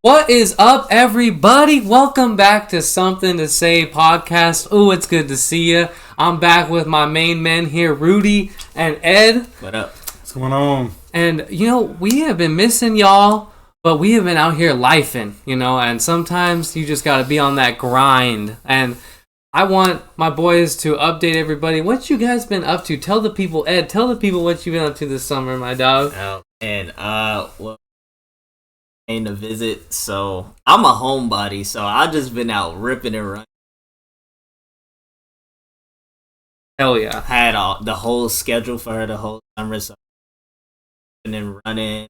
What is up, everybody? Welcome back to Something to Say podcast. Ooh, it's good to see you. I'm back with my main men here, Rudy and Ed. What up? What's going on? And, we have been missing y'all, but we have been out here lifing, and sometimes you just got to be on that grind. And I want my boys to update everybody. What you guys been up to? Tell the people, Ed, tell the people what you've been up to this summer, my dog. Oh, and, came to visit, so I'm a homebody, so I just been out ripping and running. Hell yeah. Had the whole schedule for her the whole summer, so and running.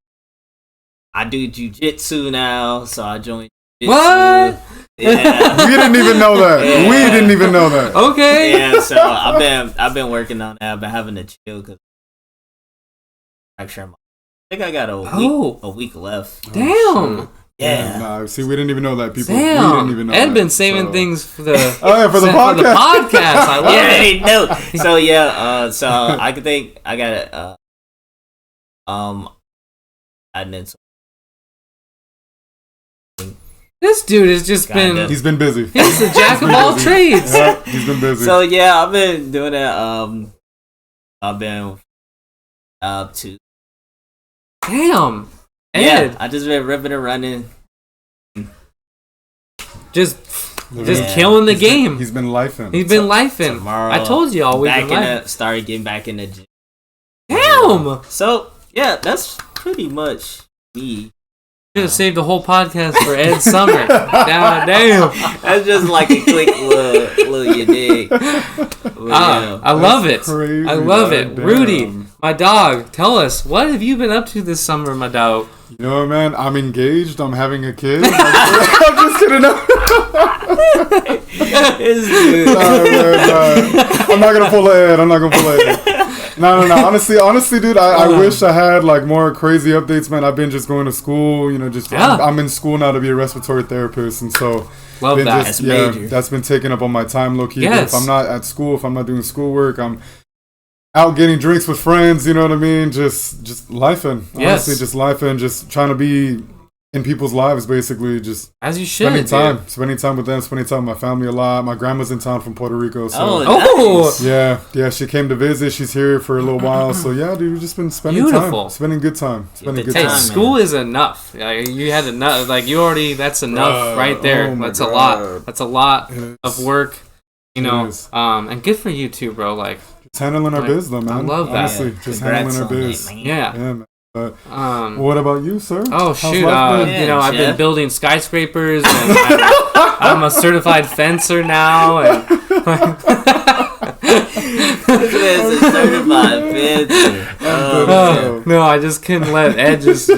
I do jiu-jitsu now, so I joined jiu-jitsu. What? Yeah. We didn't even know that. Yeah. We didn't even know that. Okay. Yeah, so I've been working on that. I've been having to chill because I think I got a week left. Damn. Oh, Yeah. Nah, see, we didn't even know that, people. Damn. We didn't even know Ed that, been saving so. things for the for the podcast. For the podcast. I love it. No. So yeah, so I could think I got it. And then This dude has just been. He's been busy. He's the jack of all trades. Yeah, he's been busy. so yeah, I've been doing that. I've been up to. Damn. Ed. Yeah, I just been ripping and running. Just killing the game. He's been lifing. He's been lifing. Tomorrow, I told you all we've been lifing. Started getting back in the gym. Damn. So yeah, that's pretty much me. Should have saved the whole podcast for Ed's summer. Damn. That's just like a quick little you dig. I love it. Crazy, I love it. damn. Rudy, my dog, tell us, what have you been up to this summer, my dog? You know what, man? I'm engaged. I'm having a kid. I'm just kidding. No. I'm not gonna pull Ed. No. Honestly, dude, I wish I had like more crazy updates, man. I've been just going to school, I'm in school now to be a respiratory therapist, and so Love that. That's major. that's been taking up on my time, low key. Yes. If I'm not at school, if I'm not doing schoolwork, I'm out getting drinks with friends. You know what I mean? Just lifing. Yes. Honestly, just lifing, just trying to be in people's lives, basically, just As you should. spending time with them, spending time with my family a lot. My grandma's in town from Puerto Rico, so Oh, nice. yeah, she came to visit. She's here for a little while, so yeah, dude, we've just been spending Beautiful. time, spending good time, Hey, school is enough. You had enough. Like you already. That's enough right there. oh my That's a God. lot. That's a lot of work. It is. And good for you too, bro. Like Just handling our biz, though, man. I love that. Honestly, Yeah. just Congrats handling our on biz. that, man. yeah. Yeah, man. But Um. what about you, sir? Oh How's shoot! life been? I've been Jeff. building skyscrapers, and I'm a certified fencer now. And This is certified fencer. Oh, no, I just couldn't let Ed just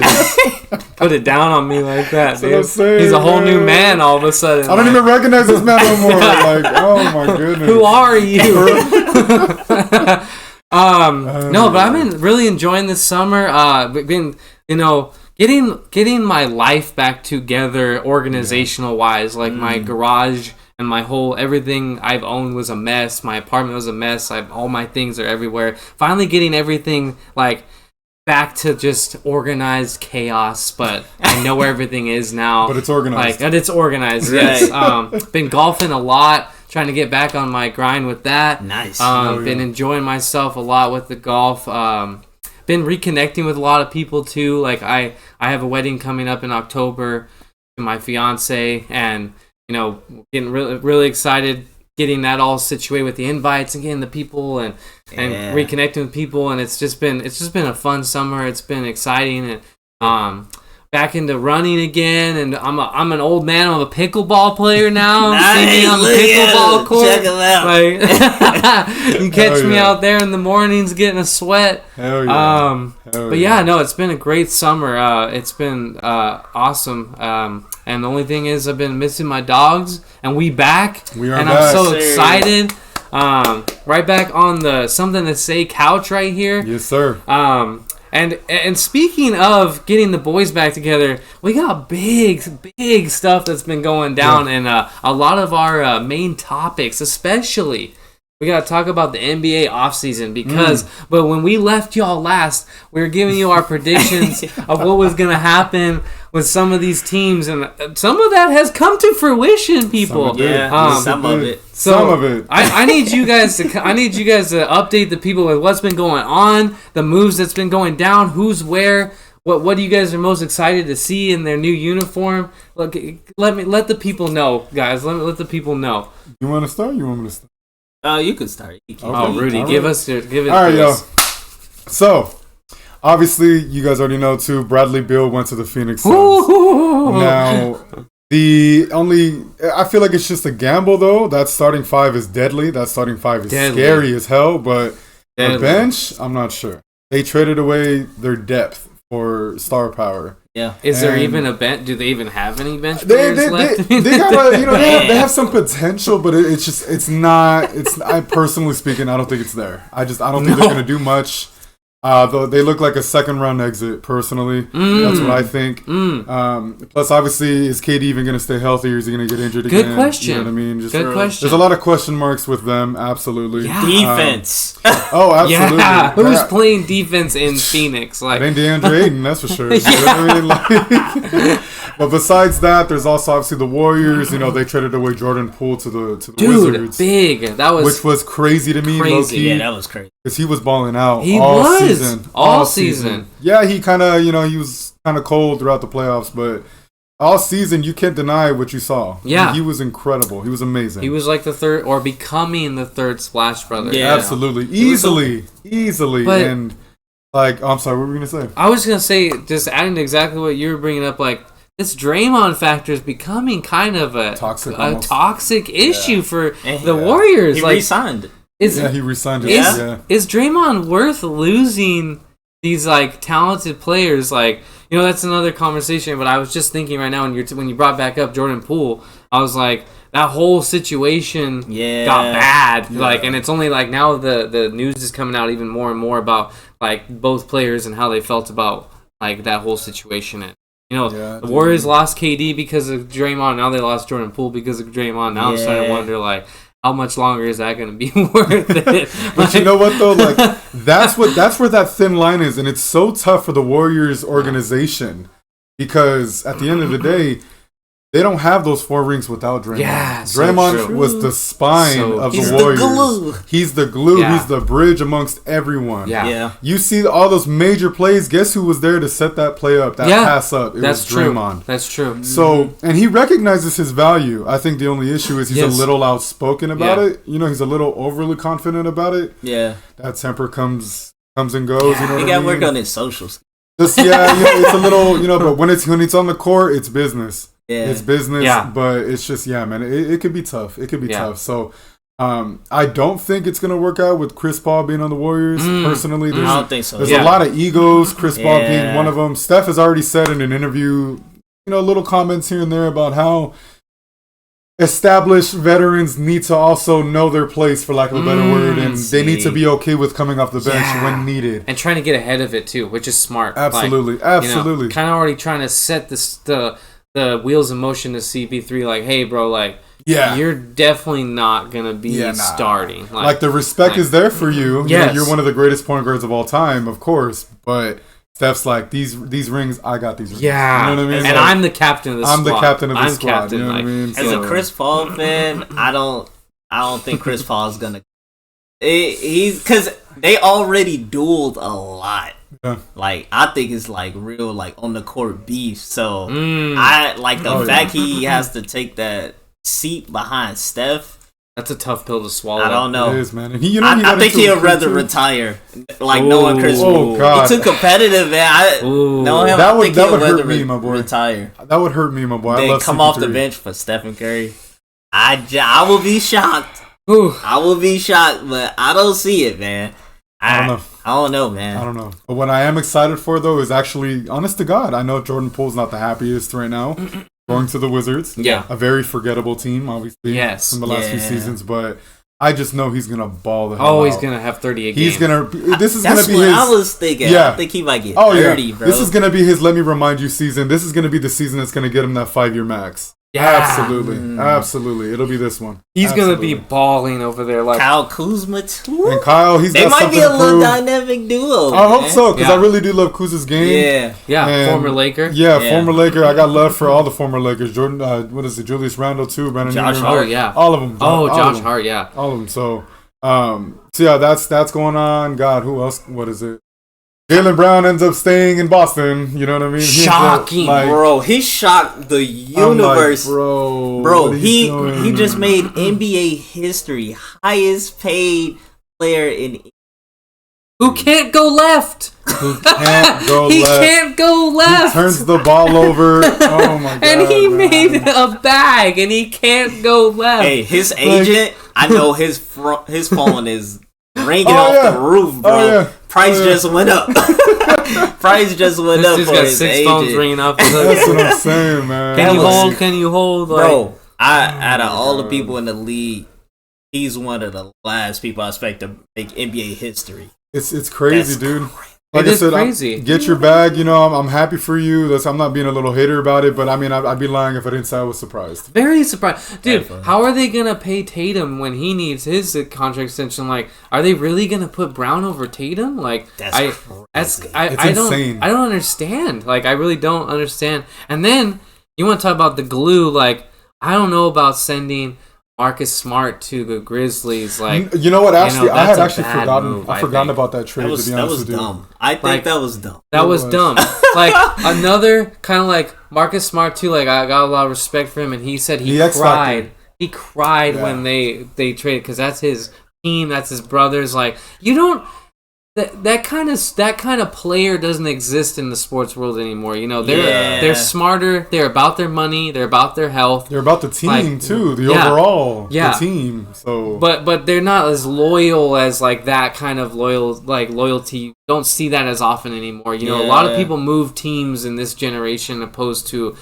put it down on me like that, That's what I'm dude. saying, He's a whole new man. man all of a sudden. I don't even recognize this man no more. Like, oh my goodness. Who are you? No, but I've been really enjoying this summer. Been getting my life back together organizational wise. Like my garage and my whole everything I've owned was a mess. My apartment was a mess. All my things are everywhere. Finally getting everything like back to just organized chaos, but I know where everything is now. But it's organized. Like it's organized. Right. Yes. Been golfing a lot. Trying to get back on my grind with that. Nice. Been enjoying myself a lot with the golf. Been reconnecting with a lot of people too. Like I have a wedding coming up in October to my fiance, and getting really really excited getting that all situated with the invites and getting the people and reconnecting with people. And it's just been a fun summer. It's been exciting and back into running again, and I'm an old man. I'm a pickleball player now. See me on the pickleball court. Check him out. Like, you catch me out there in the mornings getting a sweat. Hell yeah. But yeah, no, it's been a great summer. It's been awesome. And the only thing is, I've been missing my dogs, and we back. We are and back. I'm so Sir. excited. Right back on the Something to Say couch right here. Yes, sir. And speaking of getting the boys back together, we got big stuff that's been going down, and a lot of our main topics, especially we got to talk about the NBA offseason because but when we left y'all last, we were giving you our predictions of what was going to happen with some of these teams, and some of that has come to fruition, people. Some of it. So some of it. I need you guys to update the people with what's been going on, the moves that's been going down, who's where. What do you guys are most excited to see in their new uniform? Look, let the people know, guys. Let the people know. You want to start? You want me to start? You can start. Rudy, give it. All right, yo. So, obviously, you guys already know too. Bradley Beal went to the Phoenix Suns. Now, I feel like it's just a gamble though. That starting five is deadly. That starting five is scary as hell. But the bench, I'm not sure. They traded away their depth for star power. Yeah. Is there even a bench? Do they even have any bench players left? They got they have some potential, but it's not. I personally speaking, I don't think it's there. I don't think they're gonna do much. Though they look like a second round exit. Personally, that's what I think. Plus, obviously, is KD even gonna stay healthy, or is he gonna get injured again? Good question. You know what I mean? Good question. There's a lot of question marks with them. Absolutely. Yeah. Defense. Absolutely. Yeah. Who's playing defense in Phoenix? Like, it ain't DeAndre Ayton, that's for sure. You know what I mean? But besides that, there's also obviously the Warriors. They traded away Jordan Poole to the Wizards. Big. That was which was crazy to me. Crazy. Yeah, that was crazy. Because he was balling out all season. Yeah, he kind of, he was kind of cold throughout the playoffs, but all season, you can't deny what you saw. Yeah. He was incredible. He was amazing. He was like the third, or becoming the third Splash Brother. Yeah, absolutely. Easily. But, and, I'm sorry, what were we going to say? I was going to say, just adding to exactly what you were bringing up, like, this Draymond factor is becoming kind of a toxic issue for the Warriors. He re-signed. He re-signed it. Is Draymond worth losing these talented players? That's another conversation. But I was just thinking right now when you brought back up Jordan Poole, I was like, that whole situation got bad. And it's only now the news is coming out even more and more about both players and how they felt about that whole situation. And the Warriors lost KD because of Draymond. Now they lost Jordan Poole because of Draymond. Now I'm starting to wonder how much longer is that going to be worth it? But you know what though? That's where that thin line is, and it's so tough for the Warriors organization because at the end of the day, they don't have those 4 rings without Draymond. Yeah, Draymond was the spine of the Warriors. He's the glue. Yeah. He's the bridge amongst everyone. Yeah. You see all those major plays. Guess who was there to set that play up, pass up? It was Draymond. That's true. So, and he recognizes his value. I think the only issue is he's a little outspoken about it. He's a little overly confident about it. Yeah. That temper comes and goes. Yeah. He got to work on his socials. It's a little, but when it's on the court, it's business. Yeah. It's business, but it's just, man, it could be tough. It could be tough. So, I don't think it's going to work out with Chris Paul being on the Warriors. Personally, I don't think so. There's a lot of egos, Chris Paul being one of them. Steph has already said in an interview, little comments here and there about how established veterans need to also know their place, for lack of a better word, and they need to be okay with coming off the bench when needed. And trying to get ahead of it, too, which is smart. Absolutely. Kind of already trying to set the wheels in motion to CP3, hey, bro, you're definitely not going to be starting. The respect is there for you. Yes. You're one of the greatest point guards of all time, of course, but Steph's these rings, I got these rings. Yeah. You know what I mean? And I'm the captain of the squad. I'm the captain of the squad. You know what I mean? As a Chris Paul fan, I don't think Chris Paul is going to... Because they already dueled a lot. Yeah. I think it's real on the court beef. So I the fact he has to take that seat behind Steph. That's a tough pill to swallow. I don't know. It is, man. And I think he'll rather retire. Knowing Chris. Oh God. He's too competitive, man. That would hurt me, my boy. Retire. That would hurt me, my boy. Then I love come CP3. off the bench for Stephen Curry. I will be shocked. I will be shocked, but I don't see it, man. I don't know, man. I don't know. But what I am excited for, though, is actually, honest to God, I know Jordan Poole's not the happiest right now. Going to the Wizards. Yeah. A very forgettable team, obviously. Yes. From the last few seasons. But I just know he's going to ball the hell out. Oh, he's going to have 38 games. He's going to... This is going to be his... That's what I was thinking. Yeah. I think he might get 30, bro. This is going to be his let me remind you season. This is going to be the season that's going to get him that 5-year max. Absolutely. It'll be this one. He's gonna be balling over there, like Kyle Kuzma too. And Kyle, they might be a little dynamic duo. I hope so, because I really do love Kuz's game. Former Laker. Former Laker. I got love for all the former Lakers. Jordan, what is it? Julius Randle too. Brandon Josh Ingram. Hart, all of them. Josh Hart, all of them. So yeah, that's going on. God, who else? What is it? Jaylen Brown ends up staying in Boston. You know what I mean? Shocking, bro. He shocked the universe, bro. He just made NBA history. Highest paid player in. Who can't go left? He can't go left. He turns the ball over. Oh my god! And he made a bag, and he can't go left. Hey, his agent. I know his phone is ringing off the roof, bro. Price just went up. Price just went up for his agent. Phones ringing up. That's what I'm saying, man. Can you hold? Bro, out of all the people in the league, he's one of the last people I expect to make NBA history. It's crazy, dude. Like I said, crazy. Get your bag. You know, I'm happy for you. I'm not being a little hater about it, but I mean, I'd be lying if I didn't say I was surprised. Very surprised, dude. How are they gonna pay Tatum when he needs his contract extension? Like, are they really gonna put Brown over Tatum? Like, I don't understand. Like, I really don't understand. And then you want to talk about the glue? Like, I don't know about sending Marcus Smart to the Grizzlies, like, you know what? Actually, I had actually forgotten about that trade. To be honest with you, dumb. I think that was dumb. That was dumb. Like another kind of like Marcus Smart too. Like I got a lot of respect for him, and he said he cried. He cried when they traded because that's his team, that's his brothers. Like you don't. That kind of player doesn't exist in the sports world anymore. You know, they're smarter. They're about their money. They're about their health. They're about the team too. The overall the team. So, but they're not as loyal as like that kind of loyalty. You don't see that as often anymore. You know, a lot of people move teams in this generation, opposed to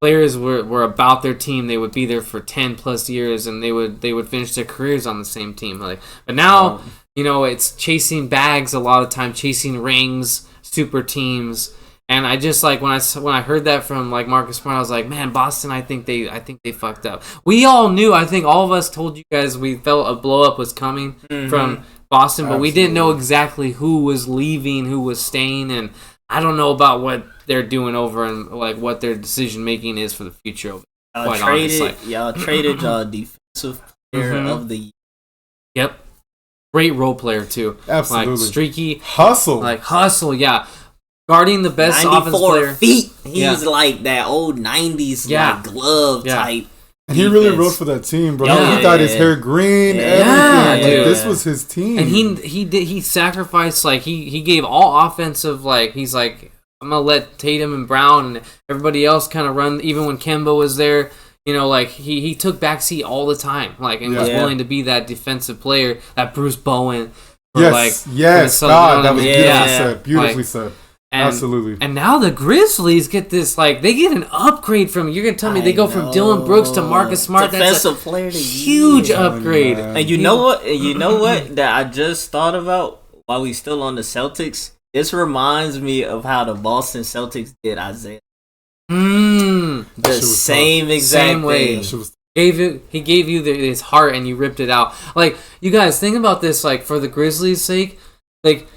players were about their team. They would be there for 10 plus years, and they would finish their careers on the same team. But now. It's chasing bags a lot of the time, chasing rings, super teams, and I just like when I heard that from like Marcus Smart, I was like, man, Boston, I think they fucked up. We all knew. I think all of us told you guys we felt a blow up was coming from Boston, but we didn't know exactly who was leaving, who was staying, and I don't know about what they're doing over and like what their decision making is for the future. Y'all traded y'all defensive player of the year. Yep. Great role player too. Absolutely. Like streaky. Hustle, yeah. Guarding the best offense player. Feet. He's like that old 90s like glove type. And he really rode for that team, bro. He dyed his hair green, everything. Like, this was his team. And he sacrificed, like he gave all offensive, like he's like, I'm gonna let Tatum and Brown and everybody else kind of run, even when Kemba was there. Like he took backseat all the time, like, and was willing to be that defensive player, that Bruce Bowen. Yes, God, that was beautifully said. Beautifully said. Absolutely. And now the Grizzlies get this, like, they get an upgrade from. You're gonna tell me they go from Dylan Brooks to Marcus Smart? Defensive player of the huge upgrade. And you know what? That I just thought about while we still on the Celtics. This reminds me of how the Boston Celtics did Isaiah. The same exact way. He gave you his heart and you ripped it out. Like, you guys, think about this, like, for the Grizzlies' sake, like,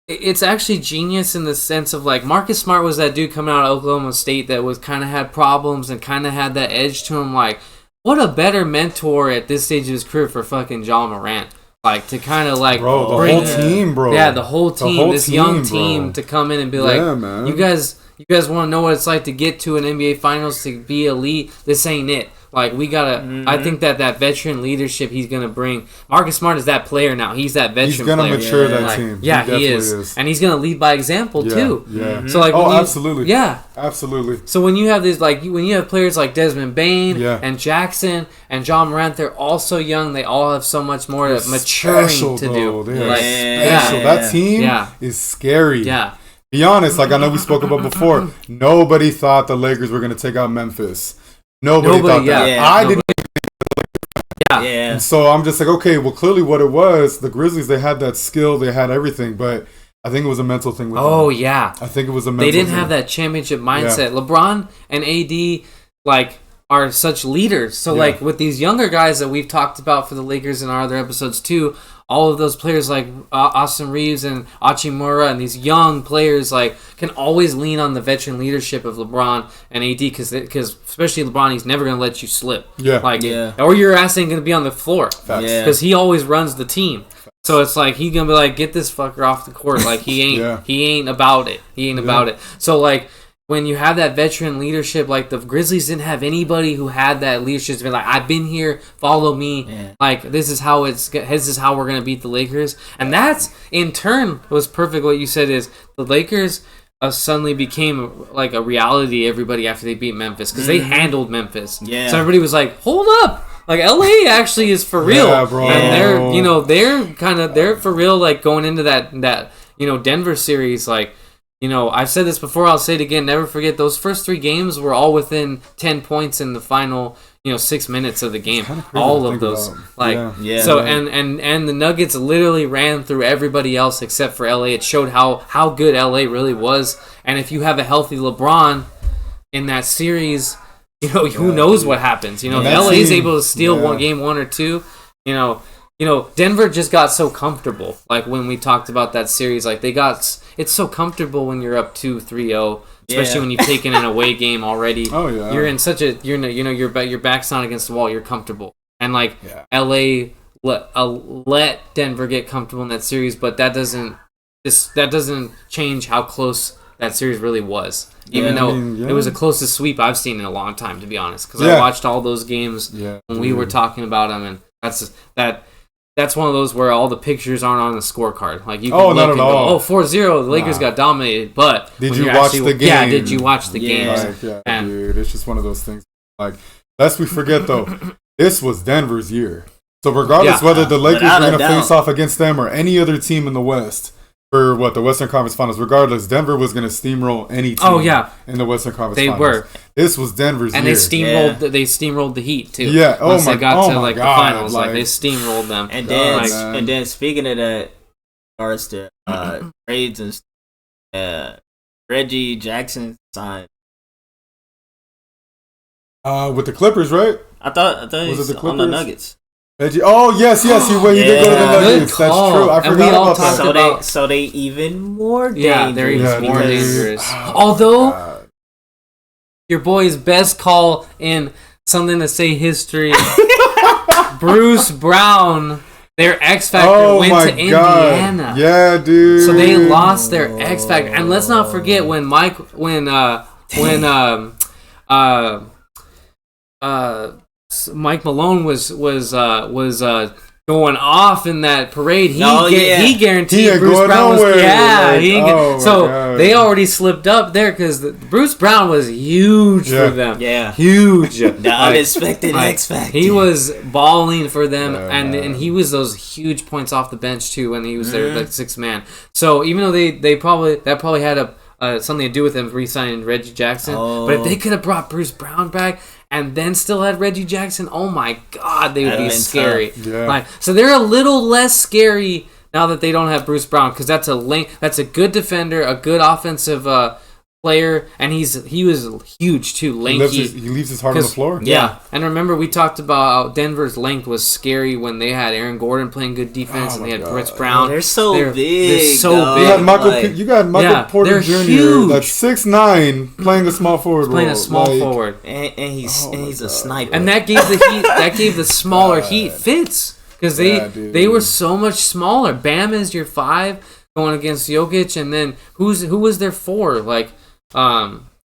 it's actually genius in the sense of, like, Marcus Smart was that dude coming out of Oklahoma State that was kind of had problems and kind of had that edge to him. Like, what a better mentor at this stage of his career for fucking Ja Morant. Like, to kind of, like, bro, the whole team, bro. Yeah, the whole team, this young team, to come in and be like, man. You guys want to know what it's like to get to an NBA Finals, to be elite? This ain't it. Like, we gotta. I think that veteran leadership he's gonna bring. Marcus Smart is that player now. He's that veteran. He's gonna player. mature that team. Yeah, he is, and he's gonna lead by example too. Yeah. So like, absolutely. Yeah, absolutely. So when you have these, like, when you have players like Desmond Bane and Jackson and Ja Morant, they're all so young. They all have so much more maturing to do. They're special. That team is scary. Yeah. Be honest, like I know we spoke about before. Nobody thought the Lakers were gonna take out Memphis. Nobody thought that. I didn't. Yeah. And so I'm just like, okay, well, clearly what it was, the Grizzlies, they had that skill, they had everything, but I think it was a mental thing with them. Yeah. I think it was a mental thing. They didn't have that championship mindset. LeBron and AD, like, are such leaders. So like with these younger guys that we've talked about for the Lakers in our other episodes too, all of those players like Austin Reeves and Hachimura and these young players like can always lean on the veteran leadership of LeBron and AD because especially LeBron, he's never gonna let you slip. Or your ass ain't gonna be on the floor because he always runs the team. So it's like he's gonna be like, get this fucker off the court. Like he ain't about it. He ain't about it. So like when you have that veteran leadership, like the Grizzlies didn't have anybody who had that leadership to be like, I've been here, follow me. Yeah. Like this is how we're gonna beat the Lakers, and that's in turn was perfect. What you said is the Lakers suddenly became like a reality. Everybody after they beat Memphis because they handled Memphis. Yeah. So everybody was like, hold up. Like LA actually is for real, bro. And they're for real. Like going into that Denver series, like. I've said this before, I'll say it again, never forget, those first 3 games were all within 10 points in the final, 6 minutes of the game. All of those. So, and the Nuggets literally ran through everybody else except for LA. It showed how good LA really was. And if you have a healthy LeBron in that series, who knows what happens. If LA is able to steal game 1 or 2, Denver just got so comfortable. Like when we talked about that series, like it's so comfortable when you're up 2-3-0, especially when you've taken an away game already. Oh yeah. You're in such a your back's not against the wall. You're comfortable, and like LA let Denver get comfortable in that series, but that doesn't change how close that series really was. Even though it was the closest sweep I've seen in a long time, to be honest, because I watched all those games when we were talking about them, and that's one of those where all the pictures aren't on the scorecard. Like you can look and go, 4-0, the Lakers got dominated. But did you watch the game? Yeah, did you watch the game? Dude, it's just one of those things. Like, lest we forget though, this was Denver's year. So regardless whether the Lakers were going to face off against them or any other team in the West for the Western Conference Finals, regardless, Denver was going to steamroll any team in the Western Conference Finals. They were. This was Denver's year. And they steamrolled the Heat too. Yeah. Once they got to the finals, like they steamrolled them. And then speaking of that, regards to trades and Reggie Jackson signed with the Clippers, right? I thought he was on the Nuggets. Reggie, yes, he did go to the Nuggets. That's true. I forgot about that. So they even more dangerous. Yeah, they're even more dangerous. Although your boy's best call in something to say history, Bruce Brown, their X Factor went to Indiana. Yeah, dude. So they lost their X Factor, and let's not forget when Mike Malone was going off in that parade. He guaranteed Bruce Brown was they already slipped up there because Bruce Brown was huge for them. Yeah, huge. The unexpected X Factor. He was balling for them, and he was those huge points off the bench too when he was their like 6th man. So even though they probably had something to do with them re-signing Reggie Jackson, but if they could have brought Bruce Brown back and then still had Reggie Jackson, oh my God, they would be scary. Yeah. So they're a little less scary now that they don't have Bruce Brown, because that's a good defender, a good offensive player, and he was huge too, lanky. He leaves his heart on the floor. Yeah, and remember we talked about how Denver's length was scary when they had Aaron Gordon playing good defense, and they had Bruce Brown. They're so big. They're so big. You got Michael Porter Jr. Huge. That's 6'9", playing a small forward. Playing a small forward, and he's a sniper. And that gave the smaller Heat fits. Because they were so much smaller. Bam is your 5 going against Jokic, and then who was their 4?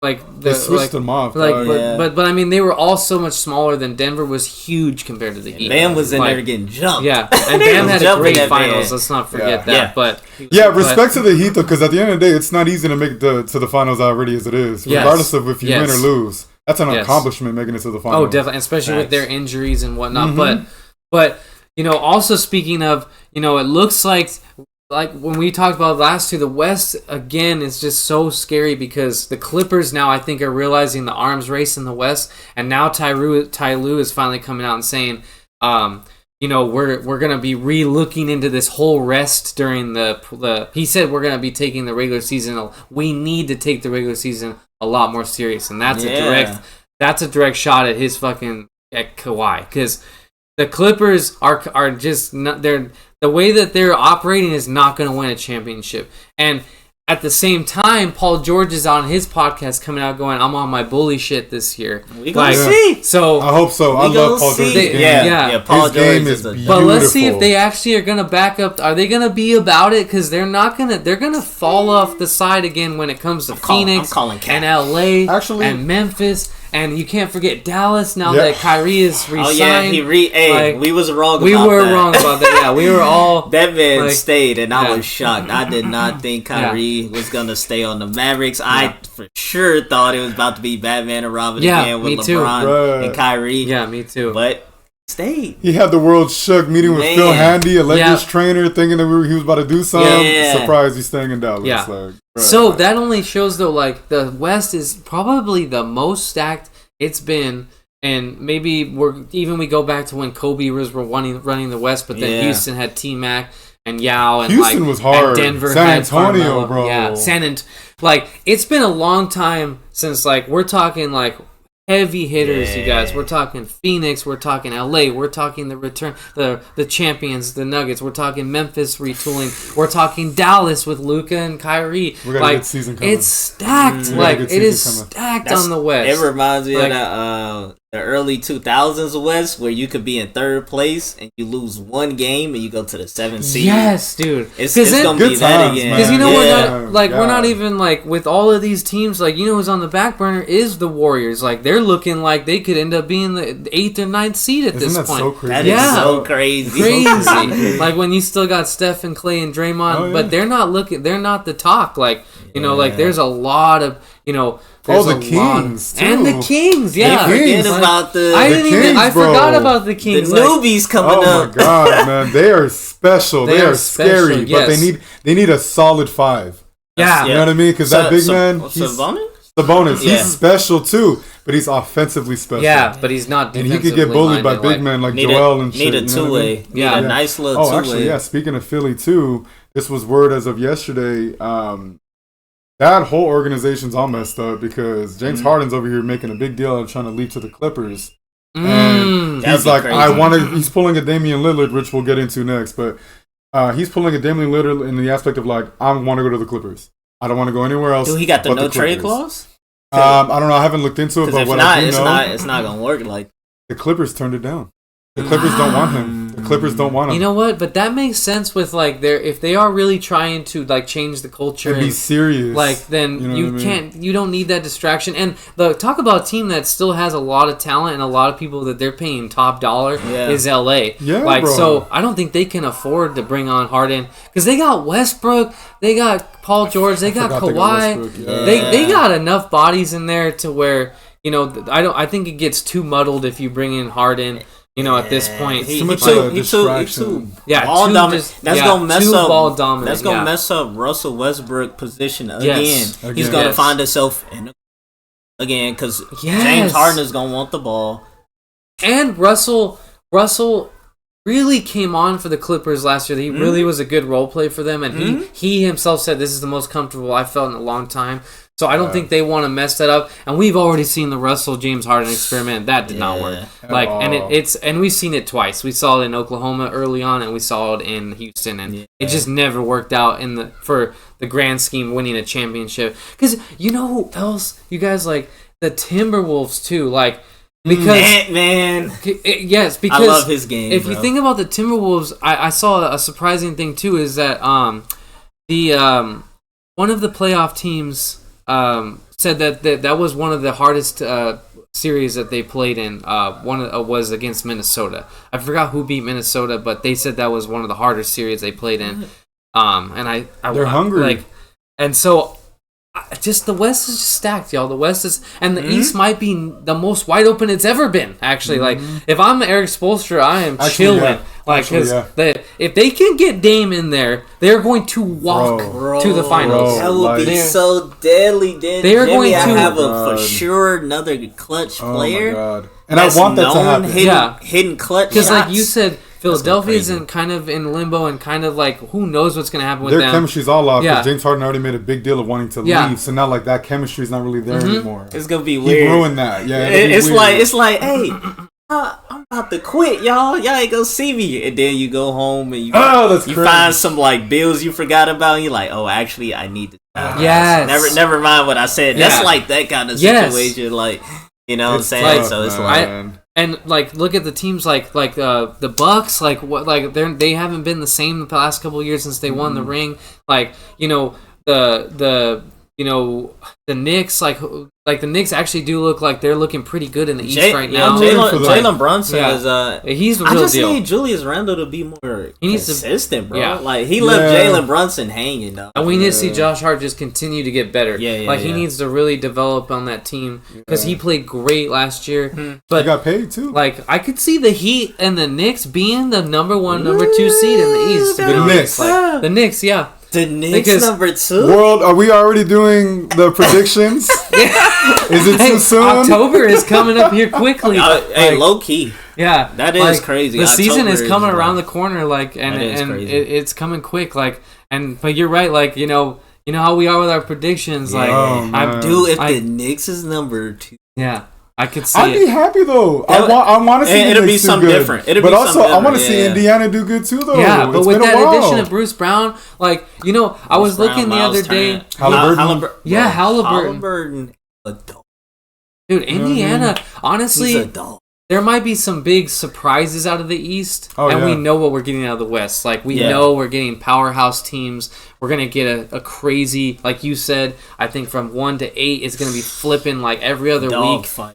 They switched them off. But I mean, they were all so much smaller than Denver was huge compared to the Heat. Bam was in there getting jumped. Yeah, and Bam had a great finals. Let's not forget that. Yeah. But respect to the Heat though, because at the end of the day, it's not easy to make it to the finals already as it is, regardless of if you win or lose. That's an accomplishment making it to the finals. Oh, definitely, especially with their injuries and whatnot. Mm-hmm. But also speaking of, it looks like when we talked about the last two, the West, again, is just so scary because the Clippers now, I think, are realizing the arms race in the West, and now Ty Lue is finally coming out and saying, we're going to be re-looking into this whole rest during he said we're going to be taking the regular season. We need to take the regular season a lot more serious, and that's a that's a direct shot at his fucking at Kawhi, because the Clippers are just not, they're the way that they're operating is not going to win a championship. And at the same time, Paul George is on his podcast coming out going, "I'm on my bully shit this year." We gonna see. So I hope so. I love Paul George's game. Yeah. Paul his George game is beautiful. But let's see if they actually are gonna back up. Are they gonna be about it? Because they're not gonna. They're gonna fall off the side again when it comes to Phoenix and LA and Memphis. And you can't forget Dallas now that Kyrie is resigned. Oh yeah, we was wrong. We were wrong about that. Yeah, we were all. That man stayed, and I was shocked. I did not think Kyrie was gonna stay on the Mavericks. I for sure thought it was about to be Batman and Robin again with LeBron and Kyrie. Yeah, me too. But stayed. He had the world shook meeting with Phil Handy, a Lakers trainer, thinking that he was about to do something. Yeah. Surprise, he's staying in Dallas. Yeah. Like, so that only shows though, like the West is probably the most stacked it's been, and maybe we go back to when Kobe was running the West, but then Houston had T-Mac and Yao, and Houston was hard. And Denver San had Antonio, Carmelo. bro. Yeah, like it's been a long time since like we're talking like heavy hitters, you guys. We're talking Phoenix, we're talking LA, we're talking the return, the champions, the Nuggets. We're talking Memphis retooling. We're talking Dallas with Luka and Kyrie. We got a good season coming. It's stacked. Like it is stacked on the West. It reminds me of the early 2000s West, where you could be in third place and you lose one game and you go to the 7th seed. Yes, dude. It's gonna be that again. Because we're not even like with all of these teams. Like who's on the back burner is the Warriors. Like they're looking like they could end up being the 8th or 9th seed at this point. So crazy? That is so crazy. Like when you still got Steph and Clay and Draymond, but they're not looking. They're not the talk. Like like there's a lot of the Kings too. And the Kings, yeah. I forgot about the Kings. The newbies coming up. Oh my god, man, they are special. They are scary, but they need a solid 5. Yeah, you know what I mean? Because that big man, Sabonis, he's special too, but he's offensively special. Yeah, but he's not. And he could get bullied by big men like Joel and shit. Need a two-way. Yeah, a nice little two-way. Oh, actually, speaking of Philly too, this was word as of yesterday. That whole organization's all messed up because James Harden's over here making a big deal of trying to leave to the Clippers. And he's like, he's pulling a Damian Lillard, which we'll get into next, but he's pulling a Damian Lillard in the aspect of like, I want to go to the Clippers. I don't want to go anywhere else. Dude, he got the no trade clause? I don't know. I haven't looked into it, but what I do know, it's not going to work. Like the Clippers turned it down. The Clippers don't want him. The Clippers don't want him. You know what? But that makes sense with like if they are really trying to like change the culture and be serious, like then you don't need that distraction. And talk about a team that still has a lot of talent and a lot of people that they're paying top dollar is LA. Yeah, bro. So I don't think they can afford to bring on Harden because they got Westbrook, they got Paul George, they got Kawhi, they got enough bodies in there to where I think it gets too muddled if you bring in Harden. At this point, he too ball dominant. That's gonna mess up. That's gonna mess up Russell Westbrook position again. He's gonna find himself again because James Harden is gonna want the ball. And Russell really came on for the Clippers last year. He really was a good role play for them, and he himself said this is the most comfortable I've felt in a long time. So I don't think they want to mess that up. And we've already seen the Russell James Harden experiment. That did not work. Like, and we've seen it twice. We saw it in Oklahoma early on, and we saw it in Houston, and it just never worked out for the grand scheme winning a championship. Because you know who else? You guys like the Timberwolves too. Like because man, yes, because I love his game. If you think about the Timberwolves, I saw a surprising thing too. Is that the one of the playoff teams. Said that was one of the hardest series that they played in. One was against Minnesota. I forgot who beat Minnesota, but they said that was one of the hardest series they played in. And they're hungry. And so just the West is just stacked, y'all. The West is, and the East might be the most wide open it's ever been. Actually, like if I'm Eric Spoelstra, I am chilling. Yeah. Like because if they can get Dame in there, they're going to walk to the finals. That would be so deadly. They are going to have for sure another clutch player. Oh my God. And I want that to happen. Hidden clutch. Because like you said, Philadelphia isn't kind of in limbo and kind of like who knows what's going to happen with them. Their chemistry's all off because James Harden already made a big deal of wanting to leave. So now like that chemistry's not really there anymore. It's gonna be weird. He ruined that. Yeah, it's like, hey, I'm about to quit, y'all. Y'all ain't gonna see me. And then you go home and you find some like bills you forgot about. And you're like, oh, actually, I need to. Never mind what I said. That's like that kind of situation. Like, you know what I'm saying? Like, so it's like. And like, look at the teams like the Bucks. Like what? Like they haven't been the same the last couple of years since they won the ring. Like the Knicks. Like the Knicks actually do look like they're looking pretty good in the East right now. Jalen Brunson is he's the real deal. Need Julius Randle to be more consistent, bro. Yeah. Like he left Jalen Brunson hanging though. And we need to see Josh Hart just continue to get better. He needs to really develop on that team because he played great last year. But he got paid too. Like I could see the Heat and the Knicks being the number 1, number 2 seed in the East. The Knicks, yeah. The Knicks number 2? World, are we already doing the predictions? Is it too soon? October is coming up here quickly. Hey, low key. Yeah, that is crazy. The season is coming around the corner, it's coming quick. But you're right. Like you know how we are with our predictions. Like, if the Knicks is number 2, I could see I'd be happy though. I want to see it'll be something different. But also, I want to see Indiana do good too, though. Yeah, but with that addition of Bruce Brown, I was looking the other day. Halliburton. Dude, Indiana, honestly, there might be some big surprises out of the East, we know what we're getting out of the West. Like, we know we're getting powerhouse teams. We're going to get a crazy, like you said, I think from 1 to 8, it's going to be flipping like every other week. Fight,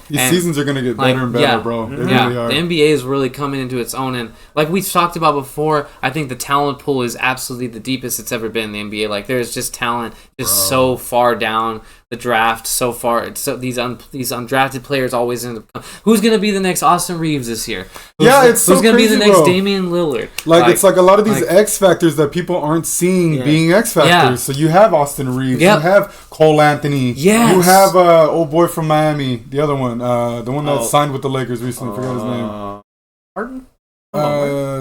these seasons are going to get better and better, bro. They really are. The NBA is really coming into its own. And like we've talked about before, I think the talent pool is absolutely the deepest it's ever been in the NBA. Like, there's just talent so far down the draft, so far. So these undrafted players always end up. Who's going to be the next Austin Reeves this year? Who's going to be the next Damian Lillard? It's like a lot of these X factors that people aren't seeing being X factors. So you have Austin Reeves, you have Cole Anthony, you have old boy from Miami, the other one, the one that signed with the Lakers recently. Forgot his name. Martin.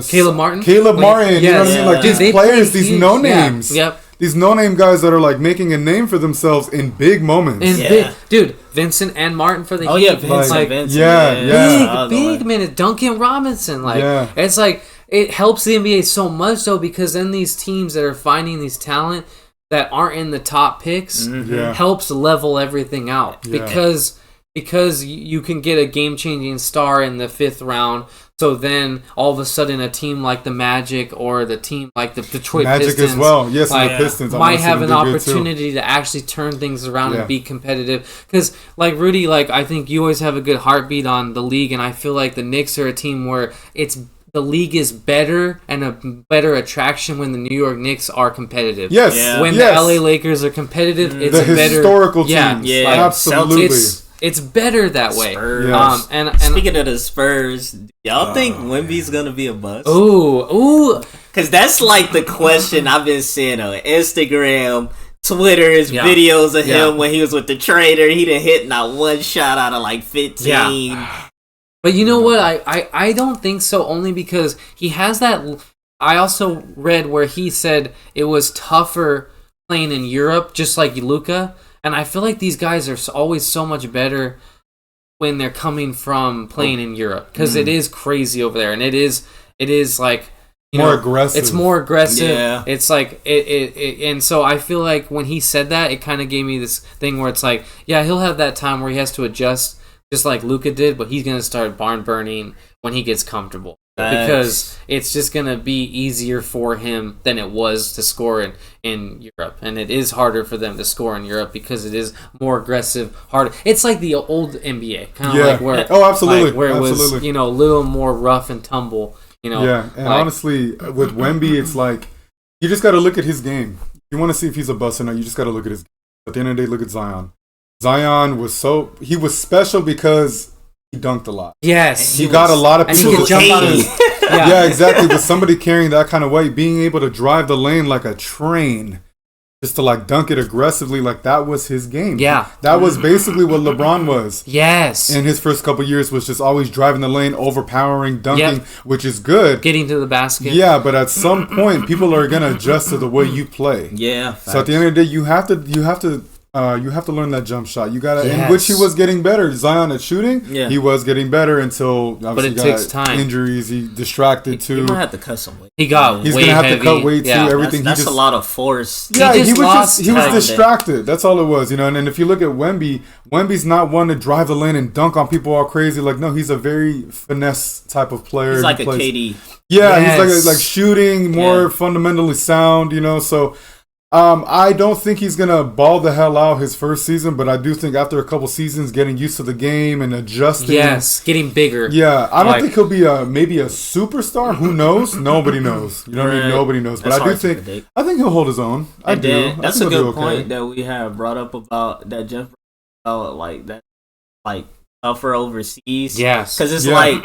Caleb Martin. You know what I mean? Like these players, these no names. These no-name guys that are like making a name for themselves in big moments. Dude, Vincent and Martin for the Heat. Oh yeah, Vincent. Big minute. Duncan Robinson. It's like it helps the NBA so much though, because then these teams that are finding these talent that aren't in the top picks helps level everything out because you can get a game-changing star in the 5th round. So then, all of a sudden, a team like the Magic or the team like the Detroit Pistons as well. Yes, the Pistons might have an opportunity to actually turn things around and be competitive. Because, like Rudy, I think you always have a good heartbeat on the league, and I feel like the Knicks are a team where the league is better and a better attraction when the New York Knicks are competitive. When the LA Lakers are competitive, it's a better historical team. Absolutely. It's better that way. Yes. And speaking of the Spurs, y'all think Wemby's gonna be a bust? Ooh, because that's like the question I've been seeing on Instagram, Twitter, videos of him when he was with the Trader. He didn't hit not one shot out of like 15. Yeah. But you know what? I don't think so. Only because he has that. I also read where he said it was tougher playing in Europe, just like Luka. And I feel like these guys are always so much better when they're coming from playing in Europe because it is crazy over there, and it is like more aggressive. It's more aggressive. Yeah. It's like it, and so I feel like when he said that, it kind of gave me this thing where it's like, yeah, he'll have that time where he has to adjust, just like Luka did, but he's gonna start barn burning when he gets comfortable. Because it's just going to be easier for him than it was to score in Europe. And it is harder for them to score in Europe because it is more aggressive, harder. It's like the old NBA. Kind of like where, absolutely. Where it was, a little more rough and tumble. Yeah, and honestly, with Wemby, it's like, you just got to look at his game. You want to see if he's a bust or not, you just got to look at his game. At the end of the day, look at Zion. Zion was special because he dunked a lot. Yes. He got a lot of people. And he could jump out of his... Yeah, exactly. With somebody carrying that kind of weight, being able to drive the lane like a train, just to like dunk it aggressively. Like that was his game. Yeah. That was basically what LeBron was. Yes. In his first couple years was just always driving the lane, overpowering, dunking, which is good. Getting to the basket. Yeah, but at some point, people are gonna adjust to the way you play. Yeah. So at the end of the day, you have to learn that jump shot. You gotta, in which he was getting better. Zion at shooting, he was getting better until obviously but it takes time. Injuries. He distracted too. He might have to cut some weight. He got. He's way gonna have heavy. to cut weight too. Everything. That's a lot of force. Yeah, he was lost distracted. That's all it was, you know. And then if you look at Wemby's not one to drive the lane and dunk on people all crazy. Like no, he's a very finesse type of player. He's like a KD. Yeah, he's like shooting more fundamentally sound, you know. So. I don't think he's gonna ball the hell out his first season, but I do think after a couple seasons, getting used to the game and adjusting, getting bigger. Yeah, I don't think he'll be maybe a superstar. Who knows? Nobody knows. You know what I mean? Nobody knows. But I think he'll hold his own. I do. That's a good point that we have brought up about that Jeff about like that tougher overseas. Yes, because it's like.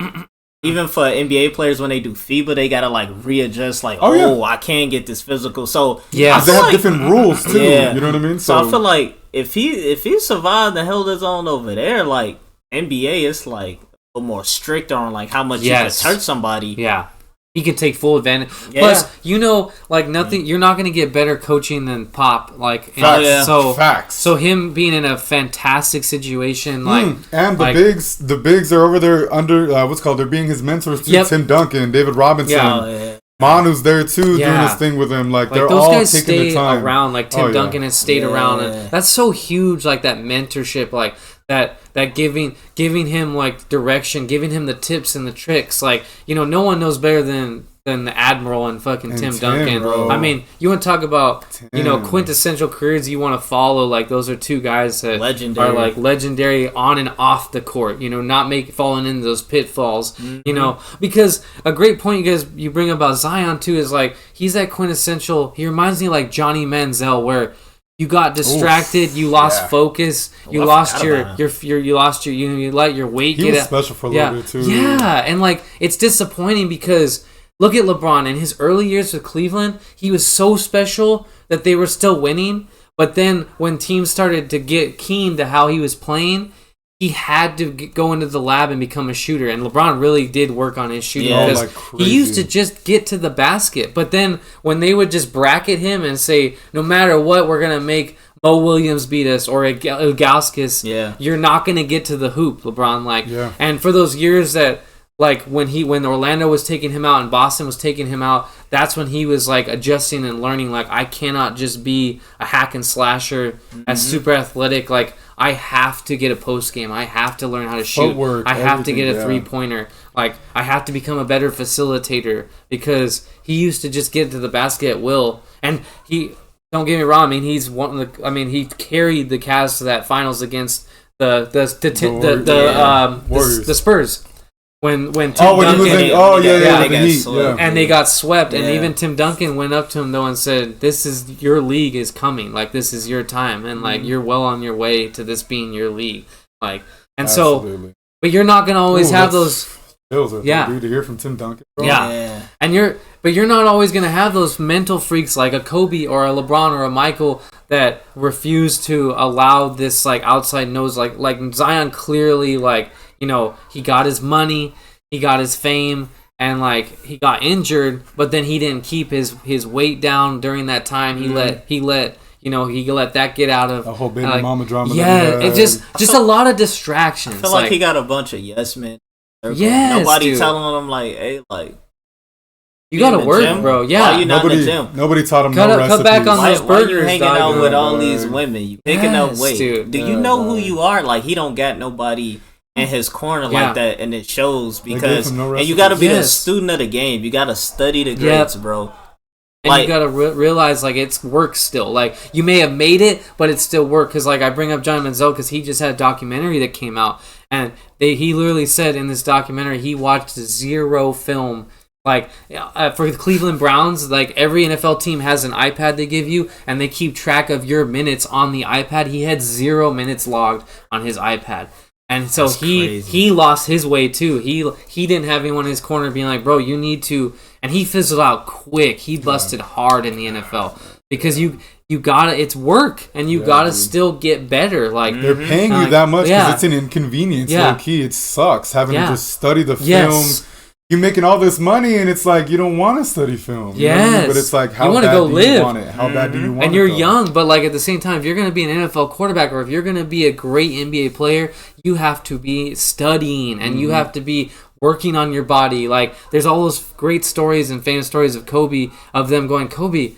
Even for NBA players, when they do FIBA, they gotta like readjust. Like, I can't get this physical. So they have different rules too. Yeah. You know what I mean? So I feel like if he survived and held his own over there, like NBA, it's like a little more strict on like how much you can hurt somebody. Yeah. He can take full advantage. Yeah. Plus, like nothing. You're not going to get better coaching than Pop. Like, facts. So him being in a fantastic situation, like, and the bigs are over there under what's called. They're being his mentors too. Tim Duncan, David Robinson, Manu's there too, doing his thing with him. Like they're those all guys taking the time around. Like Tim Duncan has stayed around, and that's so huge. Like that mentorship, like. That giving him like direction, giving him the tips and the tricks. Like, you know, no one knows better than the Admiral and fucking Tim Duncan. Bro. I mean, you want to talk about you know quintessential careers you want to follow? Like those are two guys that are like legendary on and off the court. You know, not falling into those pitfalls. Mm-hmm. You know, because a great point you bring about Zion too is like he's that quintessential. He reminds me of like Johnny Manziel where. You got distracted. You lost focus. You lost you let your weight get. He was special for a little bit too. Yeah, and like it's disappointing because look at LeBron in his early years with Cleveland. He was so special that they were still winning. But then when teams started to get keen to how he was playing, he had to go into the lab and become a shooter. And LeBron really did work on his shooting because he used to just get to the basket. But then when they would just bracket him and say, no matter what, we're going to make Mo Williams beat us or Ilgauskas, you're not going to get to the hoop, LeBron. And for those years that, like when Orlando was taking him out and Boston was taking him out, that's when he was like adjusting and learning. Like I cannot just be a hack and slasher as super athletic. Like I have to get a post game. I have to learn how to shoot. Footwork, I have to get a 3-pointer. Like I have to become a better facilitator because he used to just get to the basket at will. And he don't get me wrong. I mean he's one of the. I mean he carried the Cavs to that finals against the Spurs. When Tim Duncan and they got swept and even Tim Duncan went up to him though and said, "This is your league is coming, like this is your time and like you're well on your way to this being your league." Like and so but you're not gonna always have those to hear from Tim Duncan. Bro. Yeah. And you're not always gonna have those mental freaks like a Kobe or a LeBron or a Michael that refuse to allow this like outside nose like Zion clearly like you know, he got his money, he got his fame, and like he got injured, but then he didn't keep his weight down during that time. He let that get out of a whole baby mama drama. Yeah, it's just a lot of distractions. I feel like he got a bunch of yes men. Yes, nobody telling him like, hey, like you gotta work, gym? Bro. Yeah, why you not in the gym? Nobody taught him cut back on those burgers. Why you hanging out with all these women? You picking up weight. Dude, do you know who you are? Like he don't got nobody in his corner like that, and it shows because and you got to be a student of the game. You got to study the grades, bro. And like, you got to realize like it's work still. Like you may have made it, but it's still work. Because like I bring up Johnny Manziel because he just had a documentary that came out, and he literally said in this documentary he watched 0 film. Like for the Cleveland Browns, like every NFL team has an iPad they give you, and they keep track of your minutes on the iPad. He had 0 minutes logged on his iPad. And so he lost his way too. He didn't have anyone in his corner being like, bro, you need to. And he fizzled out quick. He busted hard in the NFL because you it's work, and you gotta still get better. Like they're paying you that much because it's an inconvenience. Low key, it sucks having to just study the film. You're making all this money, and it's like you don't want to study film. You know what I mean? But it's like how bad do you want it? How bad do you want it? And you're young, but like at the same time, if you're gonna be an NFL quarterback or if you're gonna be a great NBA player, you have to be studying and you have to be working on your body. Like there's all those great stories and famous stories of Kobe, of them going Kobe.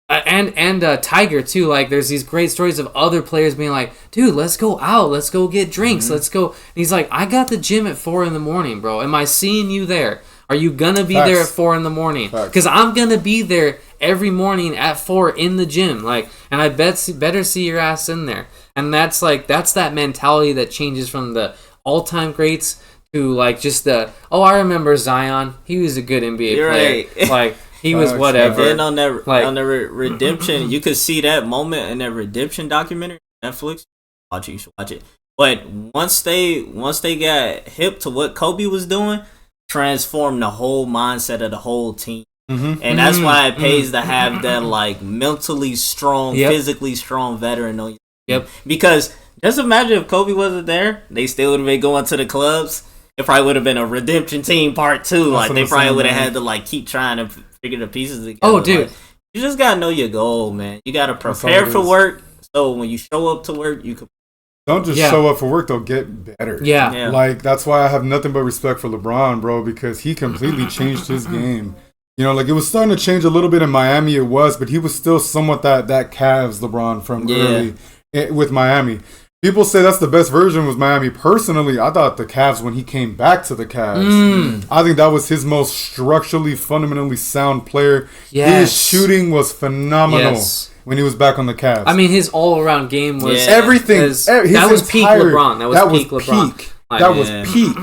And Tiger too. Like there's these great stories of other players being like, dude, let's go out, let's go get drinks, let's go. And he's like, I got the gym at 4 a.m, bro. Am I seeing you there? Are you gonna be there at 4 a.m? Because I'm gonna be there every morning at 4 in the gym. Like, and I better see your ass in there. And that's that mentality that changes from the all-time greats to like just I remember Zion. He was a good NBA player. Right. Like. He was whatever. Then on the redemption, you could see that moment in that redemption documentary, Netflix. You should watch it. But once they got hip to what Kobe was doing, transformed the whole mindset of the whole team. And that's why it pays to have that like mentally strong, physically strong veteran on you. Because just imagine if Kobe wasn't there, they still would have been going to the clubs. It probably would have been a redemption team part 2. Like they probably would have had to like keep trying to figure the pieces together. Oh, dude, like, you just gotta know your goal, man. You gotta prepare for work, so when you show up to work, you can. Don't just show up for work; they'll get better. Yeah, like that's why I have nothing but respect for LeBron, bro, because he completely changed his game. You know, like it was starting to change a little bit in Miami. It was, but he was still somewhat that Cavs LeBron from early with Miami. People say that's the best version was Miami. Personally, I thought the Cavs when he came back to the Cavs. I think that was his most structurally, fundamentally sound player. His shooting was phenomenal when he was back on the Cavs. I mean, his all-around game was everything. That was peak LeBron. That was peak LeBron. That was peak.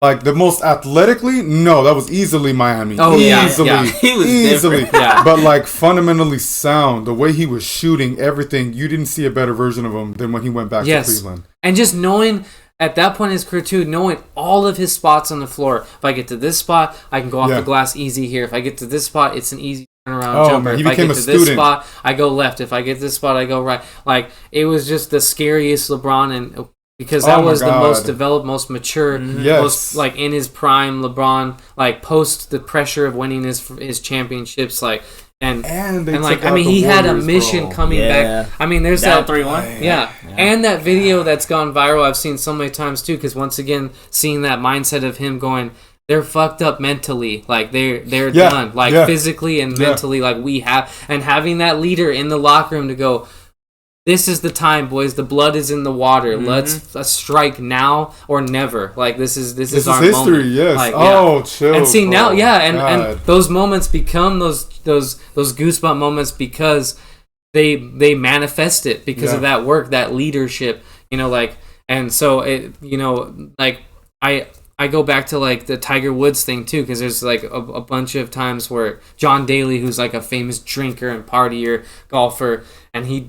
Like the most athletically, no, that was easily Miami. Oh easily, he was easily. But like fundamentally sound, the way he was shooting, everything, you didn't see a better version of him than when he went back to Cleveland. And just knowing at that point in his career too, knowing all of his spots on the floor. If I get to this spot, I can go off the glass easy here. If I get to this spot, it's an easy turnaround jumper. Man, if I get to this spot, I go left. If I get this spot, I go right. Like it was just the scariest LeBron and. Because that was the most developed, most mature, most like in his prime LeBron, like post the pressure of winning his championships, like and like I mean he had a mission coming back. I mean there's down that 3-1. And that video that's gone viral I've seen so many times too. Because once again seeing that mindset of him going, they're fucked up mentally, like they're done, like physically and mentally, like we have, and having that leader in the locker room to go. This is the time, boys. The blood is in the water. Let's strike now or never. Like this is our history. moment. Yes. Like, chill. And see now, and those moments become those goosebump moments because they manifest it because of that work, that leadership. You know, like, and so it. You know, like I go back to like the Tiger Woods thing too, because there's like a bunch of times where John Daly, who's like a famous drinker and partier golfer, and he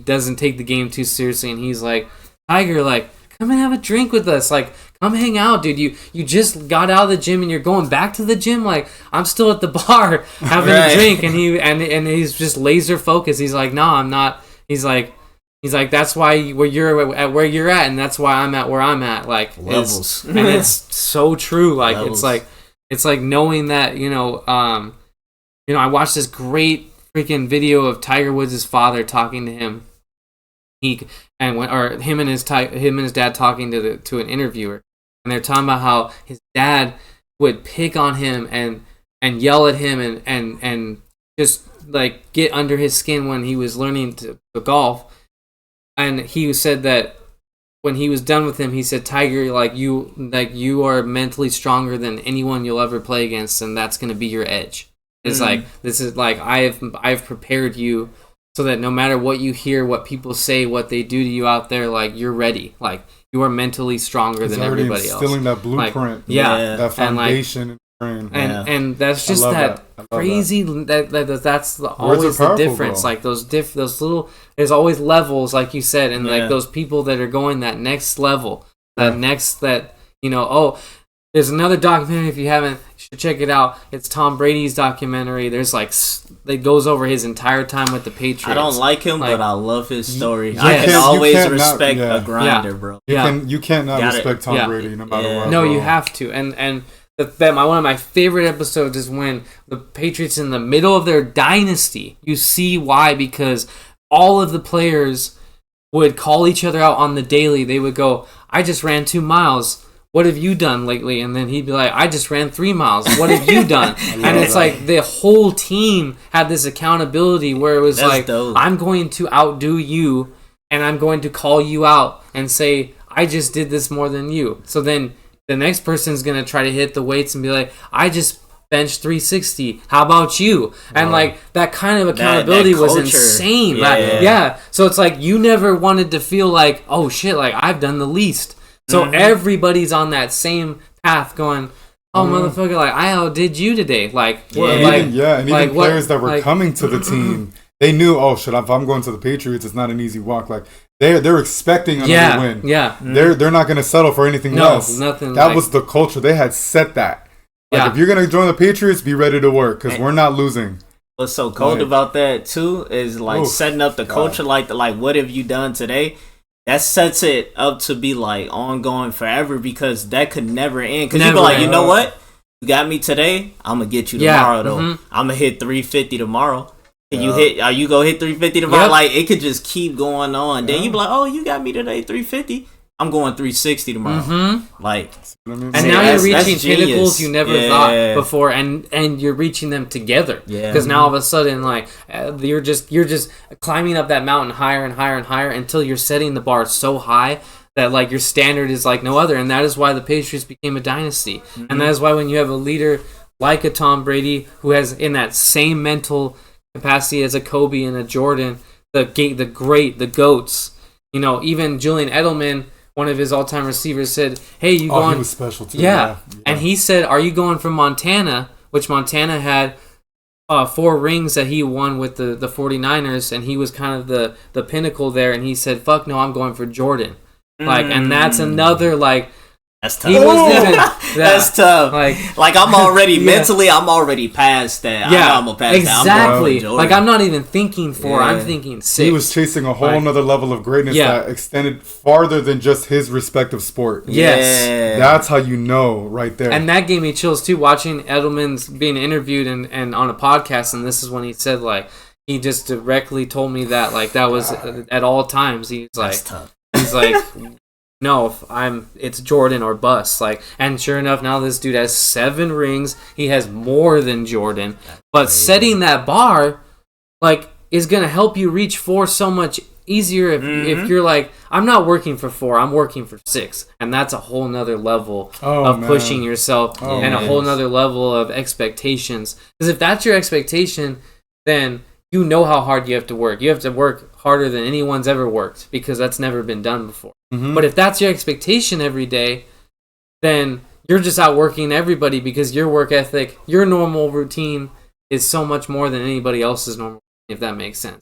doesn't take the game too seriously, and he's like, Tiger, like come and have a drink with us, like come hang out, dude. You just got out of the gym and you're going back to the gym. Like I'm still at the bar having a drink, and he's just laser focused. He's like, no, I'm not. He's like, that's why you're at where you're at, and that's why I'm at where I'm at. Like levels, and it's so true. Like levels. it's like knowing that I watched this great freaking video of Tiger Woods' father talking to him. Him and his dad talking to an interviewer, and they're talking about how his dad would pick on him and yell at him and just like get under his skin when he was learning to golf. And he said that when he was done with him, he said, Tiger, you are mentally stronger than anyone you'll ever play against, and that's going to be your edge. It's like, this is like, I've prepared you so that no matter what you hear, what people say, what they do to you out there, like, you're ready. Like, you are mentally stronger than everybody else. Instilling that blueprint. Like, that foundation. And that's just that crazy that's always the difference, bro. Like those little, there's always levels, like you said, and like those people that are going that next level, that next, that There's another documentary, if you haven't, you should check it out. It's Tom Brady's documentary. There's like, it goes over his entire time with the Patriots. I don't like him, but I love his story. Yes. I can always respect a grinder, bro. You can't not respect Tom Brady no matter what. No, bro. you have to. And one of my favorite episodes is when the Patriots in the middle of their dynasty. You see why, because all of the players would call each other out on the daily. They would go, I just ran 2 miles. What have you done lately? And then he'd be like, I just ran 3 miles. What have you done? And it's like the whole team had this accountability where it was dope. I'm going to outdo you and I'm going to call you out and say, I just did this more than you. So then the next person's going to try to hit the weights and be like, I just benched 360. How about you? And like that kind of accountability was insane. Yeah. So it's like you never wanted to feel like, oh shit, like I've done the least. So everybody's on that same path going, oh, motherfucker, like, I outdid you today. Like, even players that were coming to the team, they knew, oh, shit, if I'm going to the Patriots, it's not an easy walk. Like, they're expecting another win. Yeah. They're not going to settle for anything less. Nothing. That was the culture. They had set that. Like, if you're going to join the Patriots, be ready to work, because we're not losing. What's so cold about that, too, is, like, setting up the culture, like, what have you done today? That sets it up to be like ongoing forever because that could never end. Because you be like, you know what? You got me today. I'm gonna get you tomorrow though. I'm gonna hit 350 tomorrow. Can you hit? Are you gonna hit 350 tomorrow? Like it could just keep going on. Then you be like, oh, you got me today 350. I'm going 360 tomorrow. Like, and now you're reaching pinnacles you never thought before, and you're reaching them together. Yeah. Because now all of a sudden, like, you're just climbing up that mountain higher and higher and higher until you're setting the bar so high that like your standard is like no other, and that is why the Patriots became a dynasty, and that is why when you have a leader like a Tom Brady who has in that same mental capacity as a Kobe and a Jordan, the GOATs, you know, even Julian Edelman. One of his all-time receivers said, hey, you going... Oh, he was special, too. Yeah. And he said, are you going from Montana, which Montana had 4 rings that he won with the 49ers, and he was kind of the pinnacle there, and he said, fuck no, I'm going for Jordan. Like, and that's another, like... That's tough. He wasn't even, that's tough. Like I'm already mentally, I'm already past that. Yeah, I know I'm gonna pass exactly. That. Like I'm not even thinking 4. I'm thinking 6. He was chasing a whole nother level of greatness that extended farther than just his respective sport. Yes, that's how you know right there. And that gave me chills too. Watching Edelman's being interviewed and on a podcast, and this is when he said like he just directly told me that like that was at all times. He's like, he's like. No, it's Jordan or bust. Like, and sure enough, now this dude has 7 rings. He has more than Jordan. But setting that bar, like, is gonna help you reach 4 so much easier if you're like, I'm not working for 4, I'm working for 6, and that's a whole nother level of pushing yourself and a whole nother level of expectations. Because if that's your expectation, then you know how hard you have to work. You have to work harder than anyone's ever worked because that's never been done before. But if that's your expectation every day, then you're just outworking everybody because your work ethic, your normal routine is so much more than anybody else's normal, if that makes sense.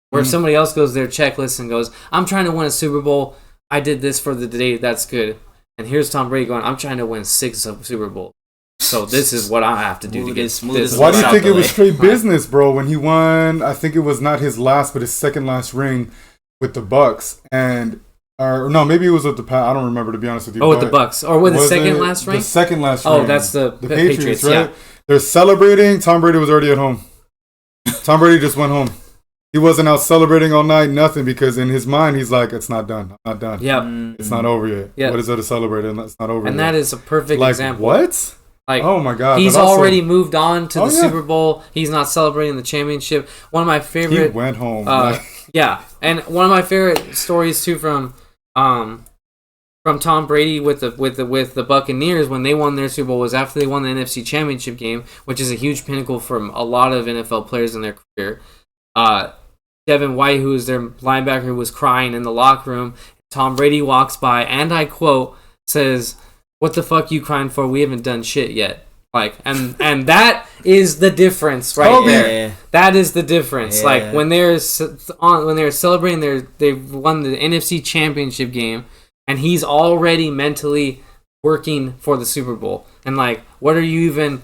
Where if somebody else goes their checklist and goes, I'm trying to win a Super Bowl, I did this for the day, that's good. And here's Tom Brady going, I'm trying to win 6 Super Bowls. So this is what I have to do to get this. Why do you think it was straight business, bro? When he won, I think it was not his last, but his second last ring with the Bucks, and or no, maybe it was with the I don't remember, to be honest with you. Oh, with the Bucks, or with the second last ring. The second last ring. Oh, that's the Patriots, right? Yeah. They're celebrating. Tom Brady was already at home. Tom Brady just went home. He wasn't out celebrating all night, nothing, because in his mind, he's like, it's not done. I'm not done. Yeah. It's not over yet. Yep. What is there to celebrate? It's not over yet. And that is a perfect example. What? Like, oh my God. He's already moved on to the Super Bowl. He's not celebrating the championship. One of my favorite... He went home. Yeah. And one of my favorite stories, too, from Tom Brady with the Buccaneers when they won their Super Bowl was after they won the NFC Championship game, which is a huge pinnacle for a lot of NFL players in their career. Devin White, who was their linebacker, was crying in the locker room. Tom Brady walks by, and I quote, says, "What the fuck you crying for? We haven't done shit yet." Like, and that is the difference right there. Yeah. That is the difference. Yeah. Like when they're celebrating they won the NFC Championship game, and he's already mentally working for the Super Bowl. And like, what are you even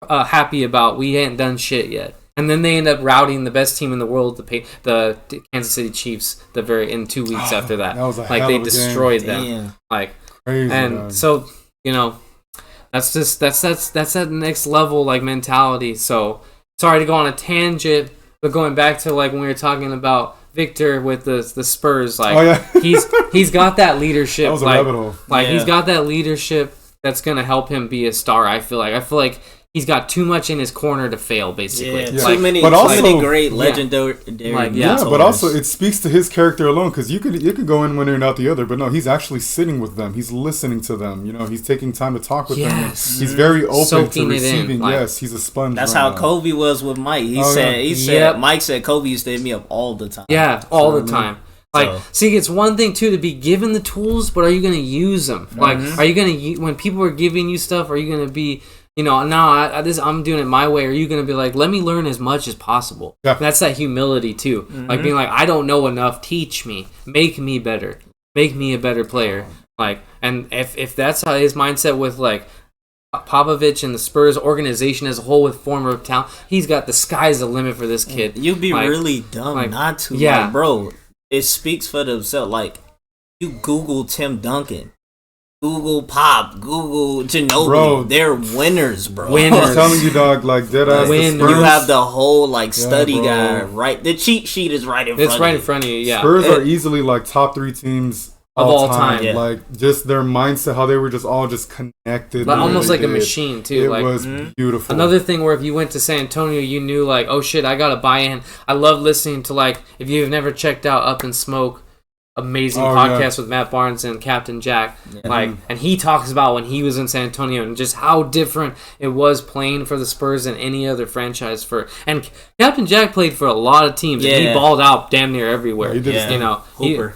happy about? We ain't done shit yet. And then they end up routing the best team in the world, the Kansas City Chiefs, in 2 weeks after that. That was a like hell they of a destroyed game. them. Damn. Like, Crazy, and man. so that's that next level like mentality. So sorry to go on a tangent, but going back to like when we were talking about Victor with the Spurs, like he's got that leadership. That was a like, rabbit hole. Like he's got that leadership that's gonna help him be a star. I feel like he's got too much in his corner to fail, basically. Yeah, like, too many great legendary. Like, but also it speaks to his character alone, because you could go in one ear and out the other, but no, he's actually sitting with them. He's listening to them. You know, he's taking time to talk with them. He's very open soaking to receiving. like, he's a sponge. That's how Kobe was with Mike. He said Mike said Kobe used to hit me up all the time. Yeah, all the time. Like, see, it's one thing too to be given the tools, but are you gonna use them? Like, are you gonna when people are giving you stuff? Are you gonna be I'm doing it my way. Are you going to be like, let me learn as much as possible? Yeah. That's that humility too. Like being like, I don't know enough. Teach me. Make me better. Make me a better player. Like, and if that's how his mindset with like Popovich and the Spurs organization as a whole with former talent, he's got the sky's the limit for this kid. You'd be like, really dumb not to. Yeah. Like, bro, it speaks for themselves. Like, you Google Tim Duncan. Google Pop, Google Ginobili, bro, they're winners, bro. I'm telling you, dog, like dead ass. You have the whole like study guide, right? The cheat sheet is right in front of you. It's right in front of you, yeah. Spurs are easily like top 3 teams of all time. Yeah. Like just their mindset, how they were just all just connected. But almost like a machine too. It was beautiful. Another thing where if you went to San Antonio, you knew like, oh shit, I gotta buy in. I love listening to like, if you've never checked out Up in Smoke, amazing podcast with Matt Barnes and Captain Jack, and he talks about when he was in San Antonio and just how different it was playing for the Spurs than any other franchise and Captain Jack played for a lot of teams and he balled out damn near everywhere. Hooper.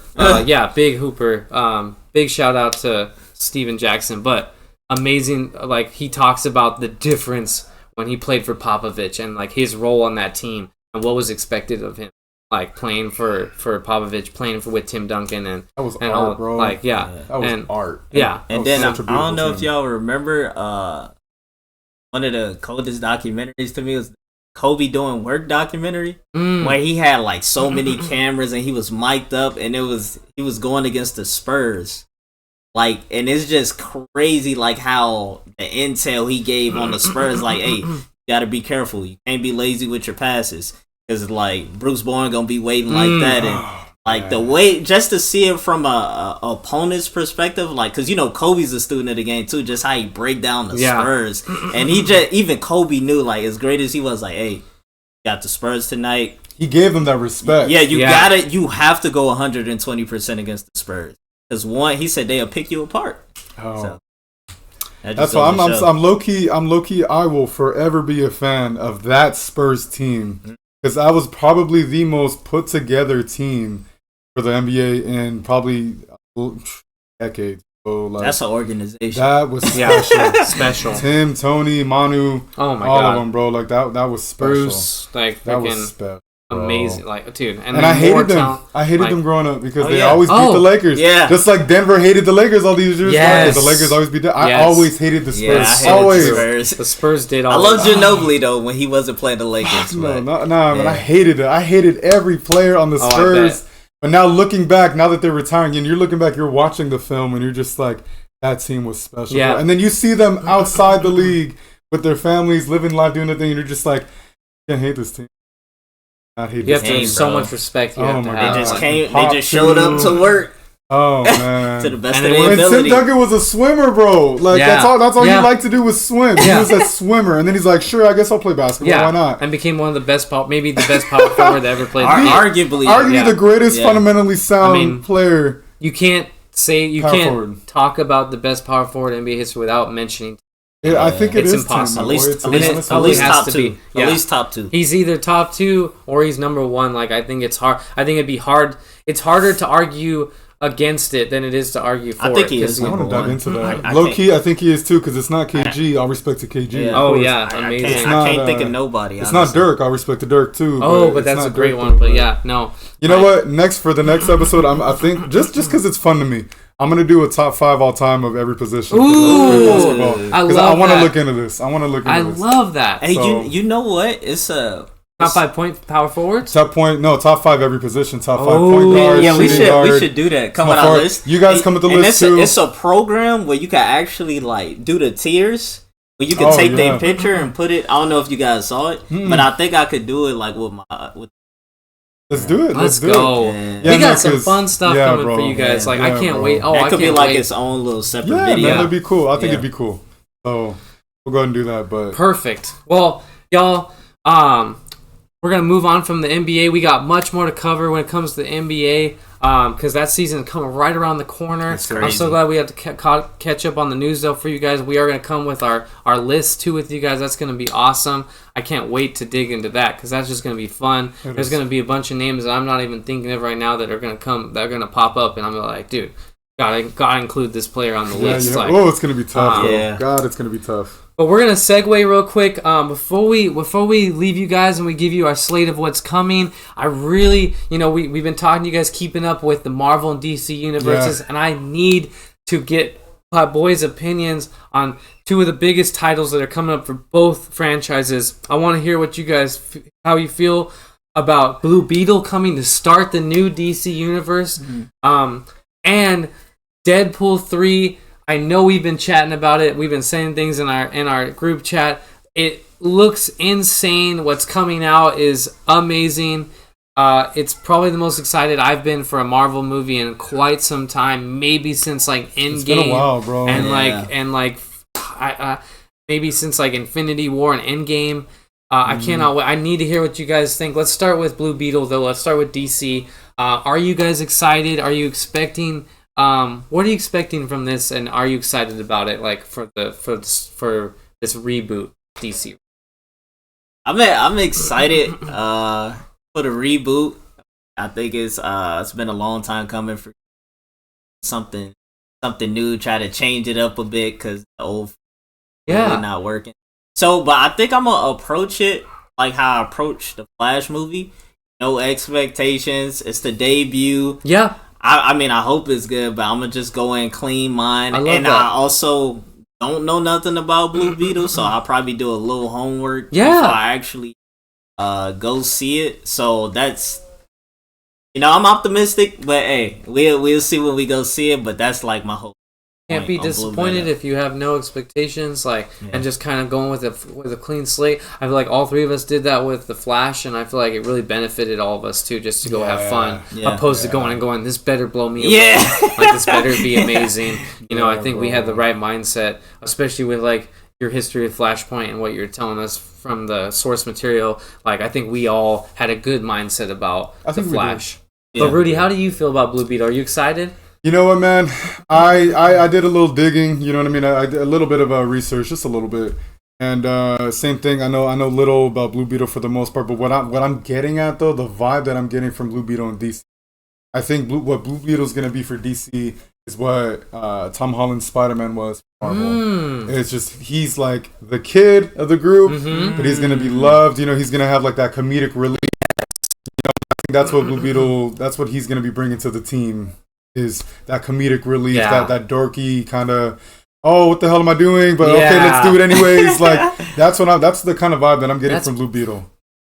Big Hooper. Big shout out to Steven Jackson, but amazing. Like he talks about the difference when he played for Popovich and like his role on that team and what was expected of him. Like playing for Popovich, playing with Tim Duncan, and that was and art, all, bro. Like that was art. Yeah, and then I don't know if y'all remember one of the coldest documentaries to me was Kobe Doing Work documentary, where he had like so many cameras and he was mic'd up, and he was going against the Spurs. Like, and it's just crazy, like how the intel he gave on the Spurs, like, hey, you gotta be careful, you can't be lazy with your passes. Cause like Bruce Bowen gonna be waiting like that, and like the way just to see it from a opponent's perspective, like cause Kobe's a student of the game too, just how he break down the Spurs, and he just even Kobe knew like as great as he was, like, hey, got the Spurs tonight. He gave them that respect. Yeah, you have to go 120% against the Spurs, cause he said they'll pick you apart. So, that's why I'm low key. I will forever be a fan of that Spurs team. Because that was probably the most put together team for the NBA in probably decades. So, like, that's an organization. That was special. Special. Tim, Tony, Manu, all of them, bro. Like that was special. Bruce, like that was special. Amazing, like dude, and I hated them. I hated them growing up because they always beat the Lakers. Yeah, just like Denver hated the Lakers all these years. Yes. The Lakers always beat them. I always hated the Spurs. Yeah, I hated always. The Spurs did. I love Ginobili though when he wasn't playing the Lakers. Man, I hated it. I hated every player on the Spurs. But now looking back, now that they're retiring, and you're looking back, you're watching the film, and you're just like, that team was special. Yeah, bro. And then you see them outside the league with their families, living life, doing their thing, and you're just like, I can't hate this team. You have to have so much respect. Oh my God. They just came. They just showed up to work. Oh man, to the best of their ability. And Tim Duncan was a swimmer, bro. Like that's all he liked to do was swim. He was a swimmer, and then he's like, "Sure, I guess I'll play basketball. Why not?" And became one of the best, maybe the best power forward that ever played. Arguably the greatest fundamentally sound player. You can't talk about the best power forward in NBA history without mentioning. I think it's impossible. At least top two. At least top two. He's either top 2 or he's number 1. Like I think it's hard. I think it'd be hard. It's harder to argue against it than it is to argue for it. I think he is. I want to dive into that. Low key, I think he is too, because it's not KG. All respect to KG. Yeah. Amazing. I can't think of nobody. It's not Dirk. All respect to Dirk too. But that's a great one. But yeah, no. You know what? For the next episode, I think just because it's fun to me, I'm gonna do a top 5 all time of every position. Ooh, I want to look into this. I love that. Hey, so, you know what? It's a top 5 point power forwards. Top 5 every position. Top 5 point guards. Yeah, we should do that. Come with our list. You guys come with the list too. It's a program where you can actually like do the tiers. Where you can take their picture and put it. I don't know if you guys saw it, but I think I could do it like with. Let's do it. Let's go. Yeah, we got some fun stuff coming for you guys. Like I can't wait. Oh, that could be like wait. its own little separate video. video. Man, that'd be cool. I think it'd be cool. So we'll go ahead and do that. But perfect. Well, y'all, we're gonna move on from the NBA. We got much more to cover when it comes to the NBA. Because that season is coming right around the corner. I'm so glad we have to catch up on the news, though, for you guys. We are going to come with our list, too, with you guys. That's going to be awesome. I can't wait to dig into that because that's just going to be fun. There's going to be a bunch of names that I'm not even thinking of right now that are going to come, that are going to pop up, and I'm like, dude, gotta include this player on the list. Yeah. Like, it's going to be tough. God, it's going to be tough. But we're gonna segue real quick. Before we leave you guys and we give you our slate of what's coming, I really, we've been talking to you guys, keeping up with the Marvel and DC universes, and I need to get my boys' opinions on 2 of the biggest titles that are coming up for both franchises. I want to hear what you guys, how you feel about Blue Beetle coming to start the new DC universe, and Deadpool 3. I know we've been chatting about it. We've been saying things in our group chat. It looks insane. What's coming out is amazing. It's probably the most excited I've been for a Marvel movie in quite some time. Maybe since like Endgame. It's been a while, bro. And maybe since like Infinity War and Endgame. I cannot wait. I need to hear what you guys think. Let's start with Blue Beetle, though. Let's start with DC. Are you guys excited? Are you expecting? What are you expecting from this, and are you excited about it? Like for this reboot, DC. I'm excited for the reboot. I think it's been a long time coming for something new. Try to change it up a bit because the old really not working. So, but I think I'm gonna approach it like how I approached the Flash movie. No expectations. It's the debut. Yeah. I mean, I hope it's good, but I'm gonna just go in clean mind. I also don't know nothing about Blue Beetle, so I'll probably do a little homework before I actually go see it. So that's, I'm optimistic, but hey, we'll see when we go see it. But that's like my hope. Can't be disappointed if you have no expectations, and just kind of going with a clean slate. I feel like all 3 of us did that with the Flash, and I feel like it really benefited all of us too, just to go have fun, opposed to going, this better blow me away. Like this better be amazing. I think we had the right mindset, especially with like your history of Flashpoint and what you're telling us from the source material. Like I think we all had a good mindset about the Flash. But Rudy, how do you feel about Blue Beetle? Are you excited? You know what, man? I did a little digging. You know what I mean? I did a little bit of research, just a little bit. And same thing. I know little about Blue Beetle for the most part. But what I'm getting at though, the vibe that I'm getting from Blue Beetle and DC, I think what Blue Beetle's gonna be for DC is what Tom Holland's Spider-Man was for Marvel. It's just he's like the kid of the group, but he's gonna be loved. He's gonna have like that comedic relief. I think that's what Blue Beetle. That's what he's gonna be bringing to the team. Is that comedic relief, that dorky kind of, what the hell am I doing? But okay, let's do it anyways. Like that's the kind of vibe that I'm getting from Blue Beetle.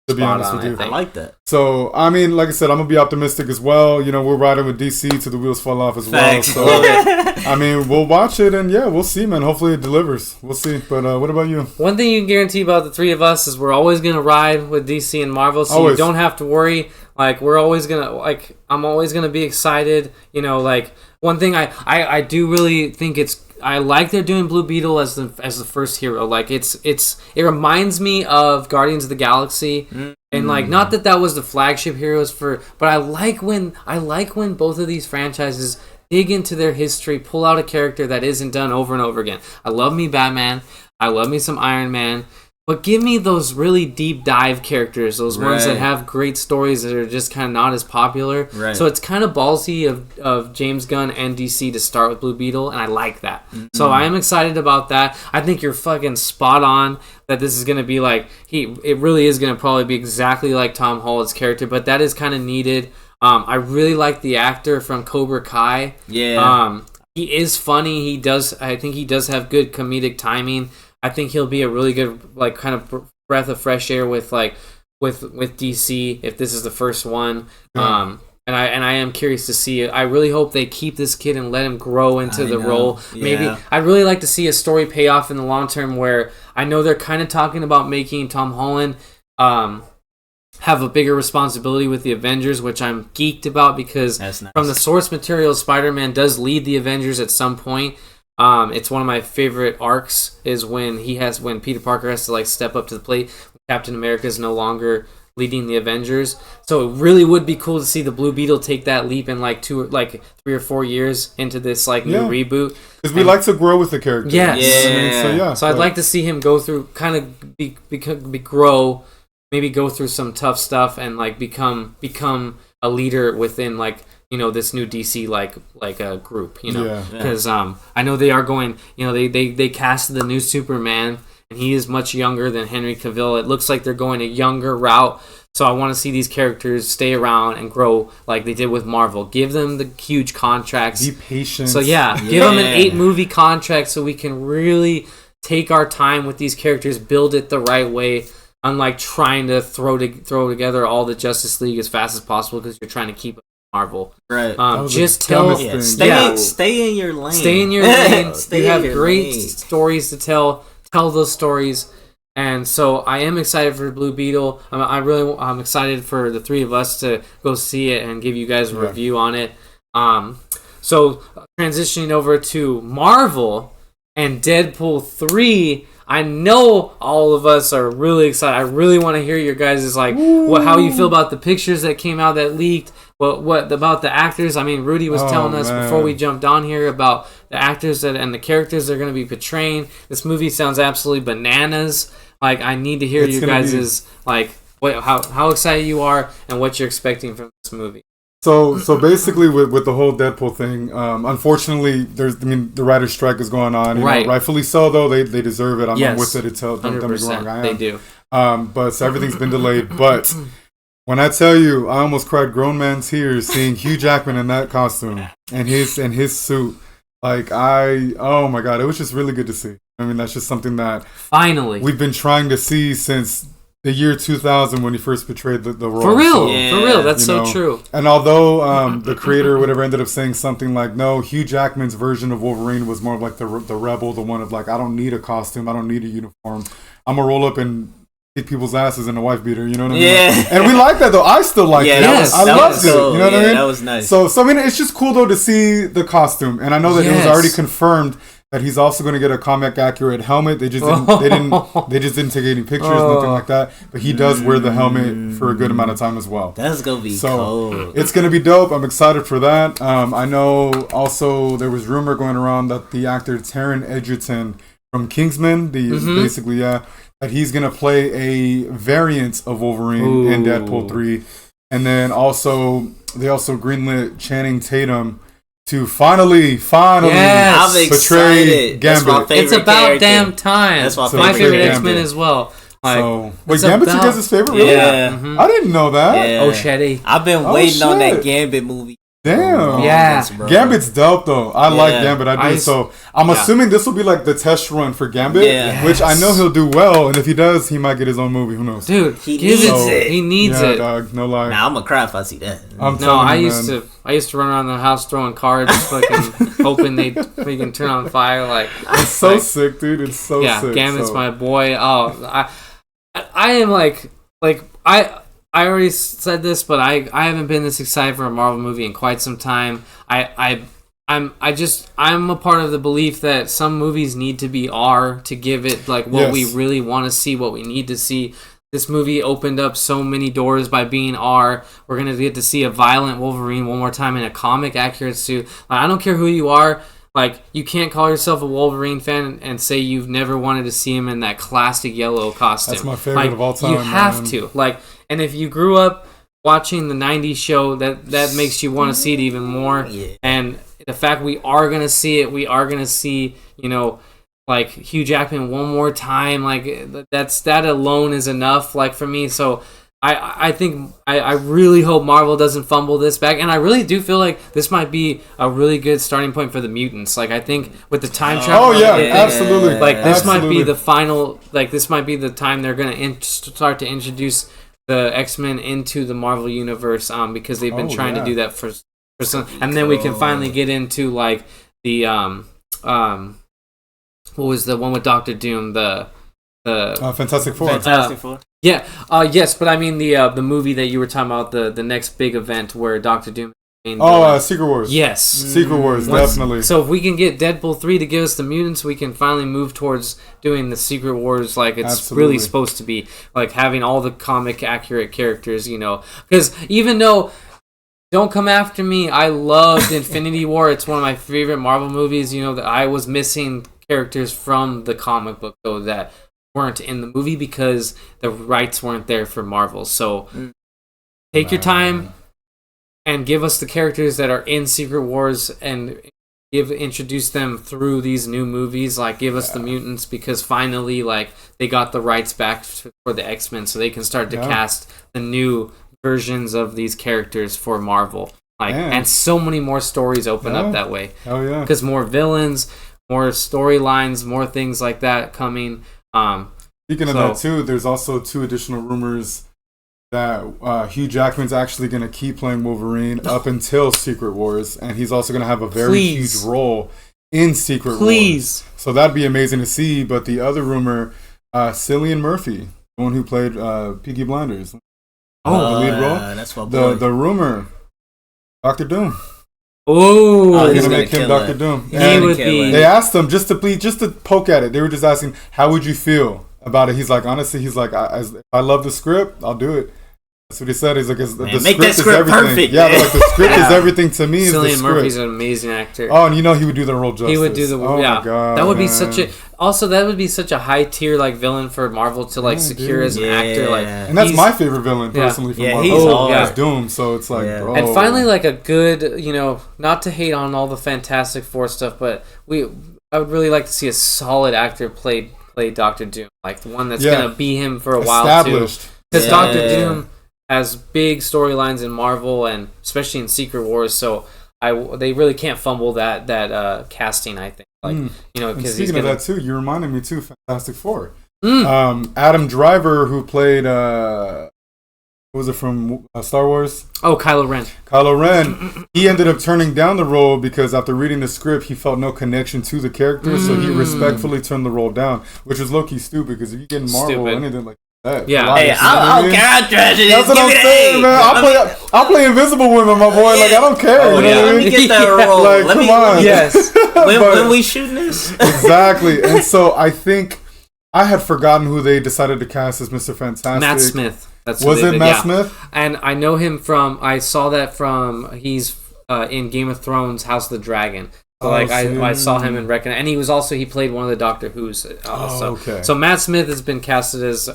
To be honest with you, I like that. So I mean, like I said, I'm gonna be optimistic as well. We're riding with DC till the wheels fall off as well. So I mean, we'll watch it and we'll see, man. Hopefully it delivers. We'll see. But what about you? One thing you can guarantee about the 3 of us is we're always gonna ride with DC and Marvel, so you don't have to worry. Like we're always gonna I'm always gonna be excited. Like one thing I do really think I like they're doing Blue Beetle as the first hero. Like it reminds me of Guardians of the Galaxy, and like not that was the flagship heroes but I like when both of these franchises dig into their history, pull out a character that isn't done over and over again. I love me Batman, I love me some Iron Man. But give me those really deep dive characters, those ones that have great stories that are just kind of not as popular. Right. So it's kind of ballsy of James Gunn and DC to start with Blue Beetle, and I like that. So I am excited about that. I think you're fucking spot on that this is going to be like, it really is going to probably be exactly like Tom Holland's character, but that is kind of needed. I really like the actor from Cobra Kai. he is funny. I think he does have good comedic timing. I think he'll be a really good like kind of breath of fresh air with DC if this is the first one. And I am curious to see it. I really hope they keep this kid and let him grow into the role. Yeah. Maybe I'd really like to see a story pay off in the long term where I know they're kind of talking about making Tom Holland have a bigger responsibility with the Avengers, which I'm geeked about because from the source material, Spider-Man does lead the Avengers at some point. It's one of my favorite arcs is when Peter Parker has to like step up to the plate. Captain America is no longer leading the Avengers, so it really would be cool to see the Blue Beetle take that leap in like 3 or 4 years into this like new reboot. Because we like to grow with the character. Yes. So I'd like to see him go through kind of grow, maybe go through some tough stuff and like become a leader within like this new DC like a group. Because I know they are going. They casted the new Superman. And he is much younger than Henry Cavill. It looks like they're going a younger route. So I want to see these characters stay around and grow like they did with Marvel. Give them the huge contracts. Be patient. So give them an 8-movie contract so we can really take our time with these characters, build it the right way, unlike trying to throw together all the Justice League as fast as possible because you're trying to keep Marvel. Right. Just stay in your lane. Stay in your lane. You have great stories to tell. Tell those stories, and so I am excited for Blue Beetle. I'm excited for the three of us to go see it and give you guys a review on it. So transitioning over to Marvel and Deadpool 3, I know all of us are really excited. I really want to hear your guys' how you feel about the pictures that came out that leaked. What about the actors? I mean, Rudy was telling us before we jumped on here about the actors and the characters they're going to be portraying. This movie sounds absolutely bananas. Like, I need to hear you guys' how excited you are and what you're expecting from this movie. So basically, with the whole Deadpool thing, unfortunately, the writer's strike is going on. Right. Rightfully so, though. They deserve it. I'm with it. Don't get me wrong. I am. They do. But so everything's been delayed. But when I tell you, I almost cried grown man tears seeing Hugh Jackman in that costume and his suit. Oh my God, it was just really good to see. I mean, that's just something that finally we've been trying to see since the year 2000 when he first portrayed the role. For real, for real, that's so true. And although the creator or whatever ended up saying something like, no, Hugh Jackman's version of Wolverine was more of like the rebel, the one of like, I don't need a costume, I don't need a uniform. I'm gonna roll up and kick people's asses in a wife beater, you know what I mean? Yeah. And we like that though. I still like it. I loved it. Cool. You know what I mean? That was nice. So I mean, it's just cool though to see the costume, and I know that it was already confirmed that he's also going to get a comic accurate helmet. They just didn't take any pictures, nothing like that. But he does wear the helmet for a good amount of time as well. That's gonna be cool. It's gonna be dope. I'm excited for that. I know also there was rumor going around that the actor Taron Egerton from Kingsman, that he's gonna play a variant of Wolverine in Deadpool 3, and then they also greenlit Channing Tatum to finally portray Gambit. It's about damn time. That's my favorite X-Men as well. Gambit's your guys' favorite? Really? Yeah. Mm-hmm. I didn't know that. Yeah. Oh, Shetty. I've been waiting on that Gambit movie. Damn. Gambit's dope though. I like Gambit. I do. So I'm assuming this will be like the test run for Gambit, which I know he'll do well. And if he does, he might get his own movie. Who knows? Dude, he needs it. He needs it. Dog, no lie. Nah, I'm gonna cry if I see that. I used to run around the house throwing cards, fucking hoping they can turn on fire. Like it's so sick, dude. It's so sick. Yeah, Gambit's my boy. Oh, I am I already said this, but I haven't been this excited for a Marvel movie in quite some time. I'm a part of the belief that some movies need to be R to give it like what we really want to see, what we need to see. This movie opened up so many doors by being R. We're gonna get to see a violent Wolverine one more time in a comic accurate suit. Like, I don't care who you are. Like, you can't call yourself a Wolverine fan and say you've never wanted to see him in that classic yellow costume. That's my favorite of all time. You have to. And if you grew up watching the 90s show, that makes you want to see it even more. Yeah. And the fact we are going to see it, we are going to see, Hugh Jackman one more time. That alone is enough, for me. So I think I really hope Marvel doesn't fumble this back, and I really do feel like this might be a really good starting point for the mutants. Like I think with the time travel, absolutely. Like this might be the final. Like this might be the time they're gonna start to introduce the X-Men into the Marvel universe. Because they've been trying to do that for some, and then we can finally get into like the what was the one with Doctor Doom, the Fantastic Four. Fantastic Four. Yeah, yes, but I mean the movie that you were talking about, the next big event where Doctor Doom. Secret Wars. Yes, Secret Wars, definitely. So if we can get Deadpool 3 to give us the mutants, we can finally move towards doing the Secret Wars like it's really supposed to be, like having all the comic accurate characters, because even though. Don't come after me. I loved Infinity War. It's one of my favorite Marvel movies. That I was missing characters from the comic book though that weren't in the movie because the rights weren't there for Marvel. So take your time and give us the characters that are in Secret Wars and introduce them through these new movies. Like give us the mutants because finally like they got the rights back for the X-Men so they can start to cast the new versions of these characters for Marvel. And so many more stories open up that way. Oh yeah. Because more villains, more storylines, more things like that coming. Speaking of that too, there's also 2 additional rumors that Hugh Jackman's actually going to keep playing Wolverine up until Secret Wars, and he's also going to have a very huge role in Secret Wars. So that'd be amazing to see. But the other rumor, Cillian Murphy, the one who played Peaky Blinders. The lead role. That's my boy. The rumor, Doctor Doom. Oh, he's gonna make him Doctor Doom. He would be. They asked him just to poke at it. They were just asking, "How would you feel about it?" He's like, honestly, I love the script. I'll do it. That's what he said. He's like, the script is everything. Perfect, yeah, like the script is everything to me. Cillian Murphy's an amazing actor. Oh, and he would do the role justice. He would do the. Oh my god, that would be such a. Also, that would be such a high tier like villain for Marvel to secure as an actor. Like, and that's my favorite villain personally from Marvel. He's Doom. So it's like, bro. And finally, like a good, not to hate on all the Fantastic Four stuff, but I would really like to see a solid actor play Doctor Doom, like the one that's gonna be him for a while too. Because Doctor Doom has big storylines in Marvel and especially in Secret Wars, so they really can't fumble that casting. I think, because speaking of that too, you reminded me too, Fantastic Four. Adam Driver, who played what was it from Star Wars? Oh, Kylo Ren. Kylo Ren. He ended up turning down the role because after reading the script, he felt no connection to the character, so he respectfully turned the role down, which is low-key stupid because if you get in Marvel or anything like that, hey, I don't care how trash it is. That's what I'm saying, man. I'll play Invisible Woman, my boy. Like I don't care. Let me get that role. Like, come on. Yes. when we shooting this? Exactly. And so I think I had forgotten who they decided to cast as Mr. Fantastic. Matt Smith. Was it Matt Smith? And I know him I saw that from, he's in Game of Thrones, House of the Dragon. So I saw him and he he played one of the Doctor Who's. Okay. So Matt Smith has been casted as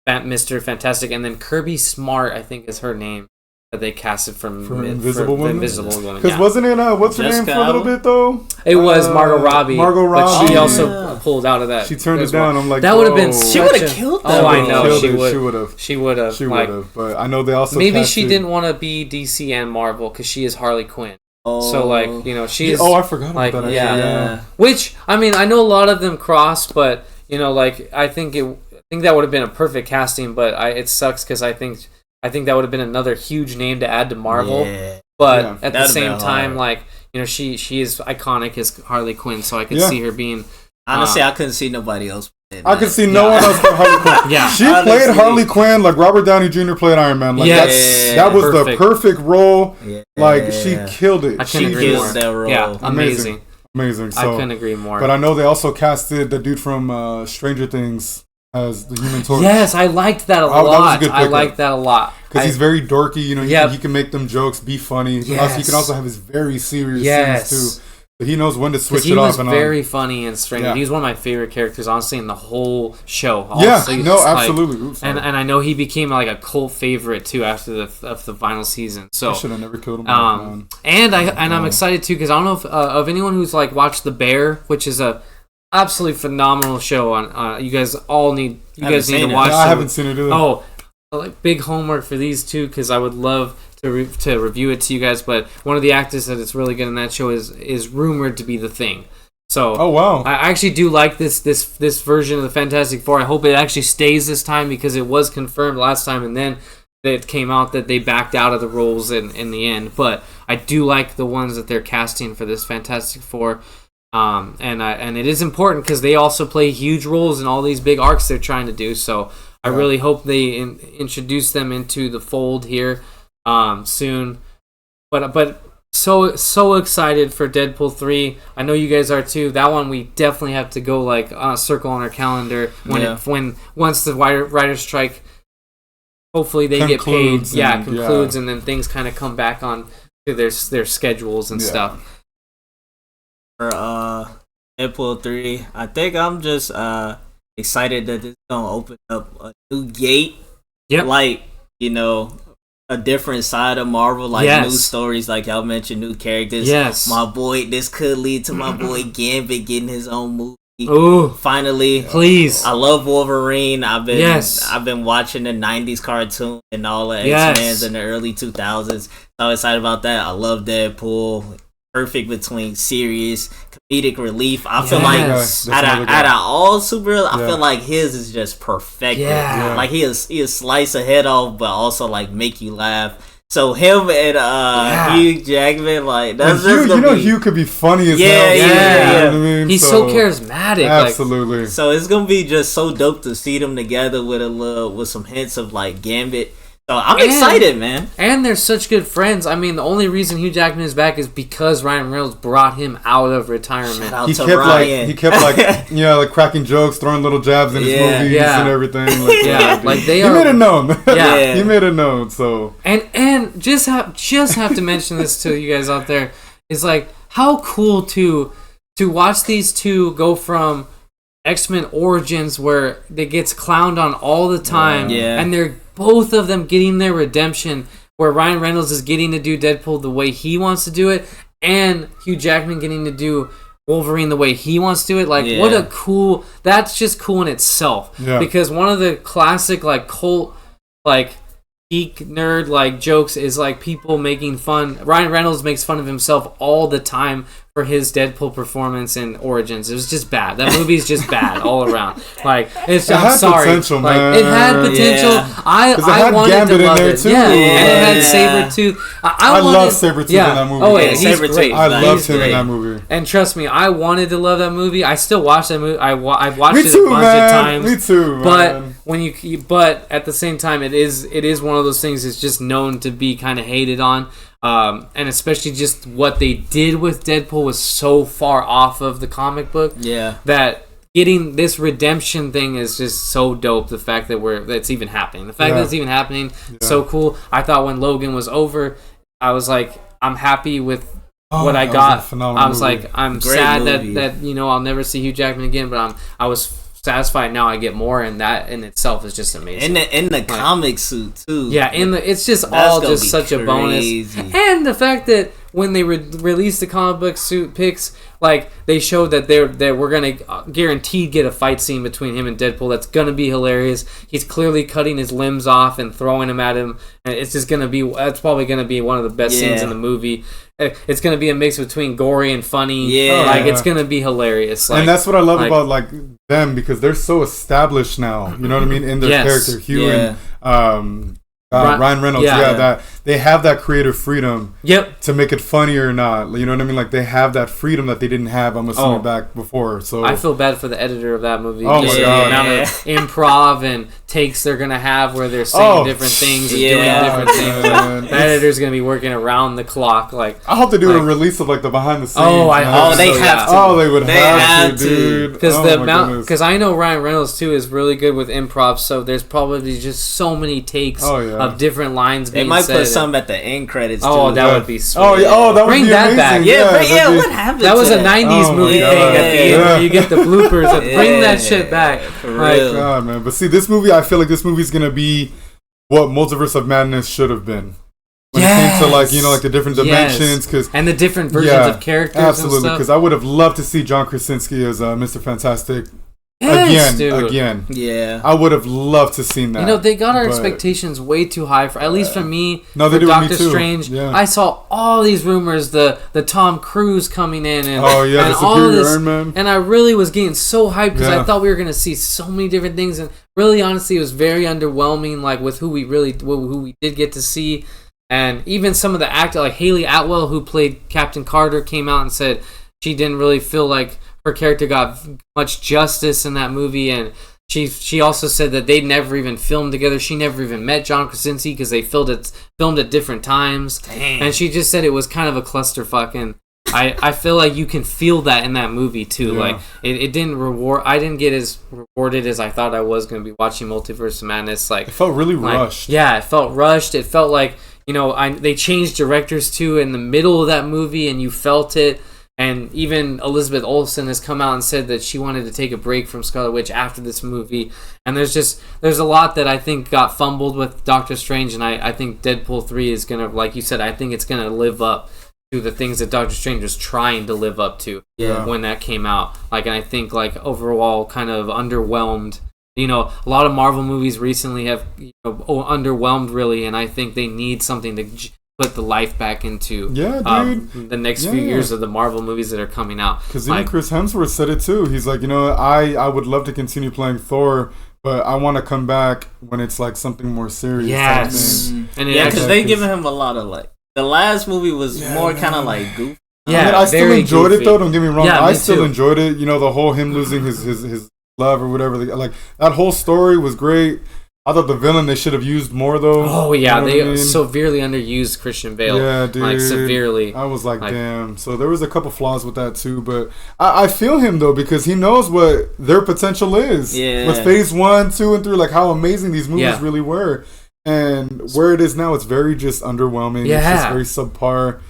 Mr. Fantastic, and then Kirby Smart, I think is her name, that they casted from Invisible Woman. Because wasn't it what's her name for a little bit though? It was Margot Robbie. But she also pulled out of that. She turned it down. I'm like, that would have been. She would have killed that. Oh, I know. She would have. But I know they also maybe she didn't want to be DC and Marvel because she is Harley Quinn. So she is. Oh, I forgot about that. Yeah. Which I mean, I know a lot of them cross, but I think that would have been a perfect casting. But it sucks because I think that would have been another huge name to add to Marvel. Yeah. But at the same time, she is iconic as Harley Quinn, so I could see her being. Honestly, I couldn't see nobody else. I could see no one else but Harley Quinn. Yeah, she played Harley Quinn like Robert Downey Jr. played Iron Man. Like that was the perfect role. Yeah. Like she killed it. I couldn't agree more. That role. Yeah, amazing. So, I couldn't agree more. But I know they also casted the dude from Stranger Things as the Human Torch. Yes, I liked that a lot. That was a good I liked that a lot because he's very dorky. He can make them jokes, be funny. Yes. He can also have his very serious scenes too. But he knows when to switch it off and on. He was very funny and strange. Yeah. He was one of my favorite characters, honestly, in the whole show. Absolutely. And I know he became like a cult favorite too after the final season. So I should have never killed him. I'm excited too because I don't know if of anyone who's like watched The Bear, which is a absolutely phenomenal show. On you guys need to watch. I haven't seen it either. Oh. like big homework for these two because I would love to review it to you guys. But one of the actors that is really good in that show is rumored to be the Thing. So oh wow, I actually do like this version of the Fantastic Four. I hope it actually stays this time because it was confirmed last time, and then it came out that they backed out of the roles in the end. But I do like the ones that they're casting for this Fantastic Four. And it is important because they also play huge roles in all these big arcs they're trying to do. So I really hope they introduce them into the fold here soon. But so excited for Deadpool 3. I know you guys are too. That one we definitely have to go like on a circle on our calendar when once the writer's strike. Hopefully they concludes get paid. Concludes and then things kind of come back on to their schedules and stuff. For Deadpool 3, I think I'm just excited that it's gonna open up a new gate. Yep. Like, you know, a different side of Marvel, like new stories, like y'all mentioned, new characters. Yes. My boy, this could lead to my boy Gambit getting his own movie. Ooh, finally, please! I love Wolverine. I've been watching the '90s cartoon and all the X-Men's in the early 2000s. So excited about that. I love Deadpool. Perfect between serious comedic relief. I feel like out of all superheroes, I feel like his is just perfect. Yeah. Like he'll slice a head off, but also like make you laugh. So him and Hugh Jackman, like that's just Hugh could be funny as hell. Yeah. You know what I mean? He's so charismatic. Absolutely. So it's gonna be just so dope to see them together with some hints of like Gambit. So I'm excited, man. And they're such good friends. I mean, the only reason Hugh Jackman is back is because Ryan Reynolds brought him out of retirement. Shout out to Ryan. He kept like cracking jokes, throwing little jabs in his movies and everything. Like, they he made it known. Yeah, he made it known. So and just have to mention this to you guys out there is like how cool to watch these two go from X-Men Origins where they gets clowned on all the time, and they're both of them getting their redemption where Ryan Reynolds is getting to do Deadpool the way he wants to do it and Hugh Jackman getting to do Wolverine the way he wants to do it. Like, what a cool... That's just cool in itself. Yeah. Because one of the classic, like, cult, like, geek nerd, like, jokes is, like, people making fun... Ryan Reynolds makes fun of himself all the time for his Deadpool performance in Origins. It was just bad. That movie's just bad all around. Like, I'm sorry. Potential, like, man. It had potential. Yeah. I wanted Gambit to love in there it. too. Yeah. And it had Sabretooth. I love Sabretooth in that movie. Oh, yeah, he's great. I loved him in that movie. And trust me, I wanted to love that movie. I still watch that movie. I've watched it a bunch of times. Me too, man. But at the same time, it is one of those things that's just known to be kind of hated on. And especially just what they did with Deadpool was so far off of the comic book that getting this redemption thing is just so dope. The fact that that's even happening. The fact that it's even happening, so cool. I thought when Logan was over, I was like, I'm happy with what I got. I was like, I'm sad that I'll never see Hugh Jackman again, but I was satisfied now. I get more, and that in itself is just amazing. In the comic suit too. Yeah, it's just all just such a bonus. And the fact that when they released the comic book suit pics, like they showed that we're gonna guaranteed get a fight scene between him and Deadpool. That's gonna be hilarious. He's clearly cutting his limbs off and throwing them at him, and it's just gonna be. That's probably gonna be one of the best scenes in the movie. It's gonna be a mix between gory and funny. It's gonna be hilarious. And that's what I love about like them because they're so established now. You know what I mean in their character, Hugh and Ryan Reynolds. That they have that creative freedom. To make it funny or not. You know what I mean? Like they have that freedom that they didn't have. I'm assuming back before. So I feel bad for the editor of that movie. Oh my god! The amount of improv and takes they're gonna have where they're saying different things and doing different things. Like, the editor's gonna be working around the clock. Like I hope they do a release of like the behind the scenes. They have to. Oh, they would have to, dude. Because I know Ryan Reynolds too is really good with improv. So there's probably just so many takes of different lines being said. They might put some at the end credits. Oh, that would be sweet. That would bring be that amazing. back. What happened? That was to a '90s movie thing at the end where you get the bloopers. Bring that shit back. For real. God, man. But see, this movie, I feel like this movie's gonna be what Multiverse of Madness should have been. When it came to like the different dimensions, and the different versions of characters. Absolutely, because I would have loved to see John Krasinski as Mr. Fantastic. Yes, dude. Again. Yeah. I would have loved to seen that. You know, they got our expectations way too high, for at least for me. No, they for do with me Doctor too. Strange. Yeah. I saw all these rumors, the Tom Cruise coming in, and the all Superior this, Iron Man. and I really was getting so hyped because Yeah. I thought we were gonna see so many different things, and really, honestly, it was very underwhelming. Like with who we did get to see, and even some of the actors, like Haley Atwell, who played Captain Carter, came out and said she didn't really feel like her character got much justice in that movie, and she also said that they never even filmed together. She never even met John Krasinski because they filmed at different times. Damn. And she just said it was kind of a clusterfuck. And I feel like you can feel that in that movie too. Yeah. Like it didn't reward. I didn't get as rewarded as I thought I was going to be watching Multiverse of Madness. Like It felt really rushed. Yeah, it felt rushed. It felt like they changed directors too in the middle of that movie, and you felt it. And even Elizabeth Olsen has come out and said that she wanted to take a break from Scarlet Witch after this movie. And there's a lot that I think got fumbled with Doctor Strange, and I think Deadpool 3 is going to, like you said, I think it's going to live up to the things that Doctor Strange was trying to live up to when that came out. Like, and I think, like, overall kind of underwhelmed. You know, a lot of Marvel movies recently have underwhelmed, really, and I think they need something to put the life back into the next few years of the Marvel movies that are coming out. Because even Chris Hemsworth said it too. He's like, I would love to continue playing Thor, but I want to come back when it's like something more serious. Yes. And because they giving him a lot of like, the last movie was more kind of like goofy. Yeah, I still enjoyed it though. Don't get me wrong. Yeah, I still enjoyed it. You know, the whole him losing his love or whatever. Like that whole story was great. I thought the villain they should have used more though. Oh yeah, you know they severely underused Christian Bale. Yeah, dude. Like severely. I was like, damn. So there was a couple flaws with that too, but I feel him though because he knows what their potential is. Yeah. With Phase 1, 2, and 3, like how amazing these movies really were, and where it is now, it's very just underwhelming. Yeah. It's just very subpar.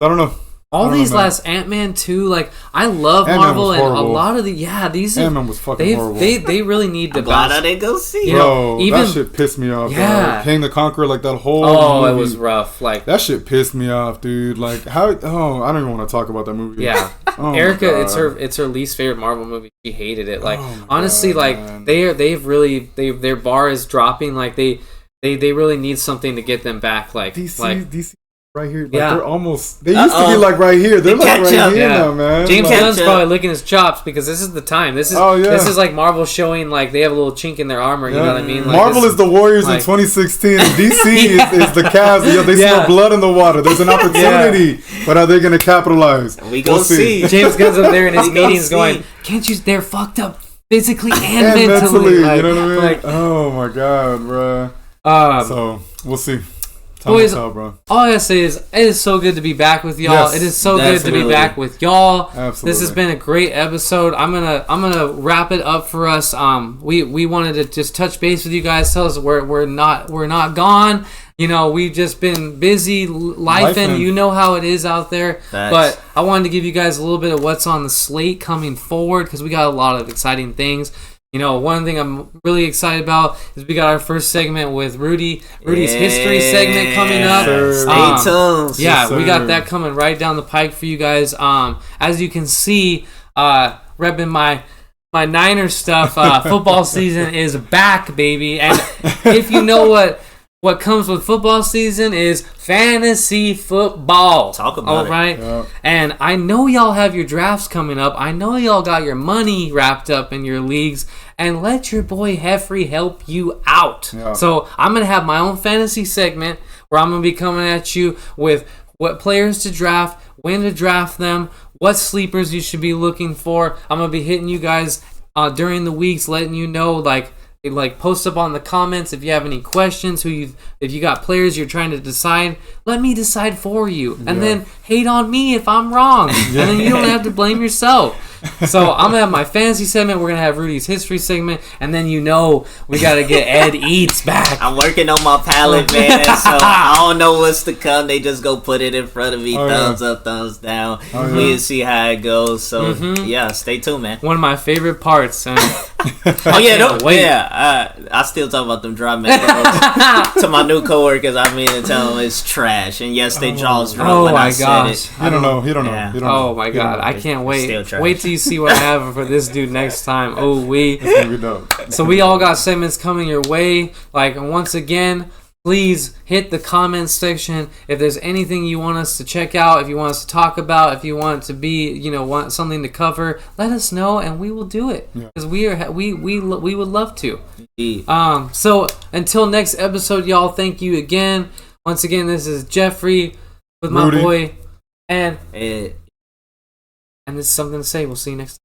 I don't know. All these last Ant-Man 2, like I love Ant-Man Marvel, was and a horrible. lot of these Ant-Man was fucking horrible. They really need to Glad I bounce. didn't go see You it. know, Bro, that shit pissed me off. Yeah. King the Conqueror, like that whole movie, it was rough. Like that shit pissed me off, dude. Like how? Oh, I don't even want to talk about that movie. yeah, Oh Erica, it's her least favorite Marvel movie. She hated it. Like honestly, God, like man. their bar is dropping. Like they really need something to get them back. Like DC right here. Like they're almost. They used to be like right here. They're like right here now, man. James like, Gunn's probably licking his chops because this is the time. This is like Marvel showing like they have a little chink in their armor. You know what I mean? Like, Marvel is the Warriors in 2016. And DC is the Cavs. They smell blood in the water. There's an opportunity, but are they going to capitalize? We'll see. James Gunn's up there in his meetings going, "Can't you? They're fucked up physically and mentally." Like, you know what I mean? Like, oh my god, bro. So we'll see. Boys, all I gotta say is it is so good to be back with y'all. Yes, it is so good to be back with y'all. Absolutely. This has been a great episode. I'm gonna wrap it up for us. We wanted to just touch base with you guys. Tell us we're not gone. You know, we've just been busy lifing. You know how it is out there. Facts. But I wanted to give you guys a little bit of what's on the slate coming forward because we got a lot of exciting things. You know, one thing I'm really excited about is we got our first segment with Rudy's history segment coming up. Stay tuned. Yeah, we got that coming right down the pike for you guys. As you can see, repping my Niners stuff, football season is back, baby. And if you know what comes with football season is fantasy football. Talk about it. All right? Yeah. And I know y'all have your drafts coming up. I know y'all got your money wrapped up in your leagues. And let your boy Heffrey help you out. Yeah. So I'm going to have my own fantasy segment where I'm going to be coming at you with what players to draft, when to draft them, what sleepers you should be looking for. I'm going to be hitting you guys during the weeks, letting you know, like post up on the comments if you have any questions, if you got players you're trying to decide, let me decide for you. And then hate on me if I'm wrong. And then you don't have to blame yourself. So I'm going to have my fantasy segment, we're going to have Rudy's history segment, and then we got to get Ed Eats back. I'm working on my palette, man, so I don't know what's to come. They just go put it in front of me, thumbs up, thumbs down. We'll see how it goes. So, yeah, stay tuned, man. One of my favorite parts, and Oh yeah, I still talk about them dry macros to my new coworkers. I mean, to tell them it's trash, and yes, they jaws drop when I said it. You don't know. You don't know. Oh my god, I can't wait. Wait till you see what I have for this dude next time. Oh, it's gonna be dope. So we all got segments coming your way. Like, once again, please hit the comment section if there's anything you want us to check out, if you want us to talk about, if you want to be, want something to cover, let us know and we will do it, because we would love to. So until next episode, y'all, thank you again. Once again, this is Jeffrey with my boy and this is something to say. We'll see you next time.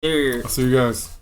Cheers. I'll see you guys.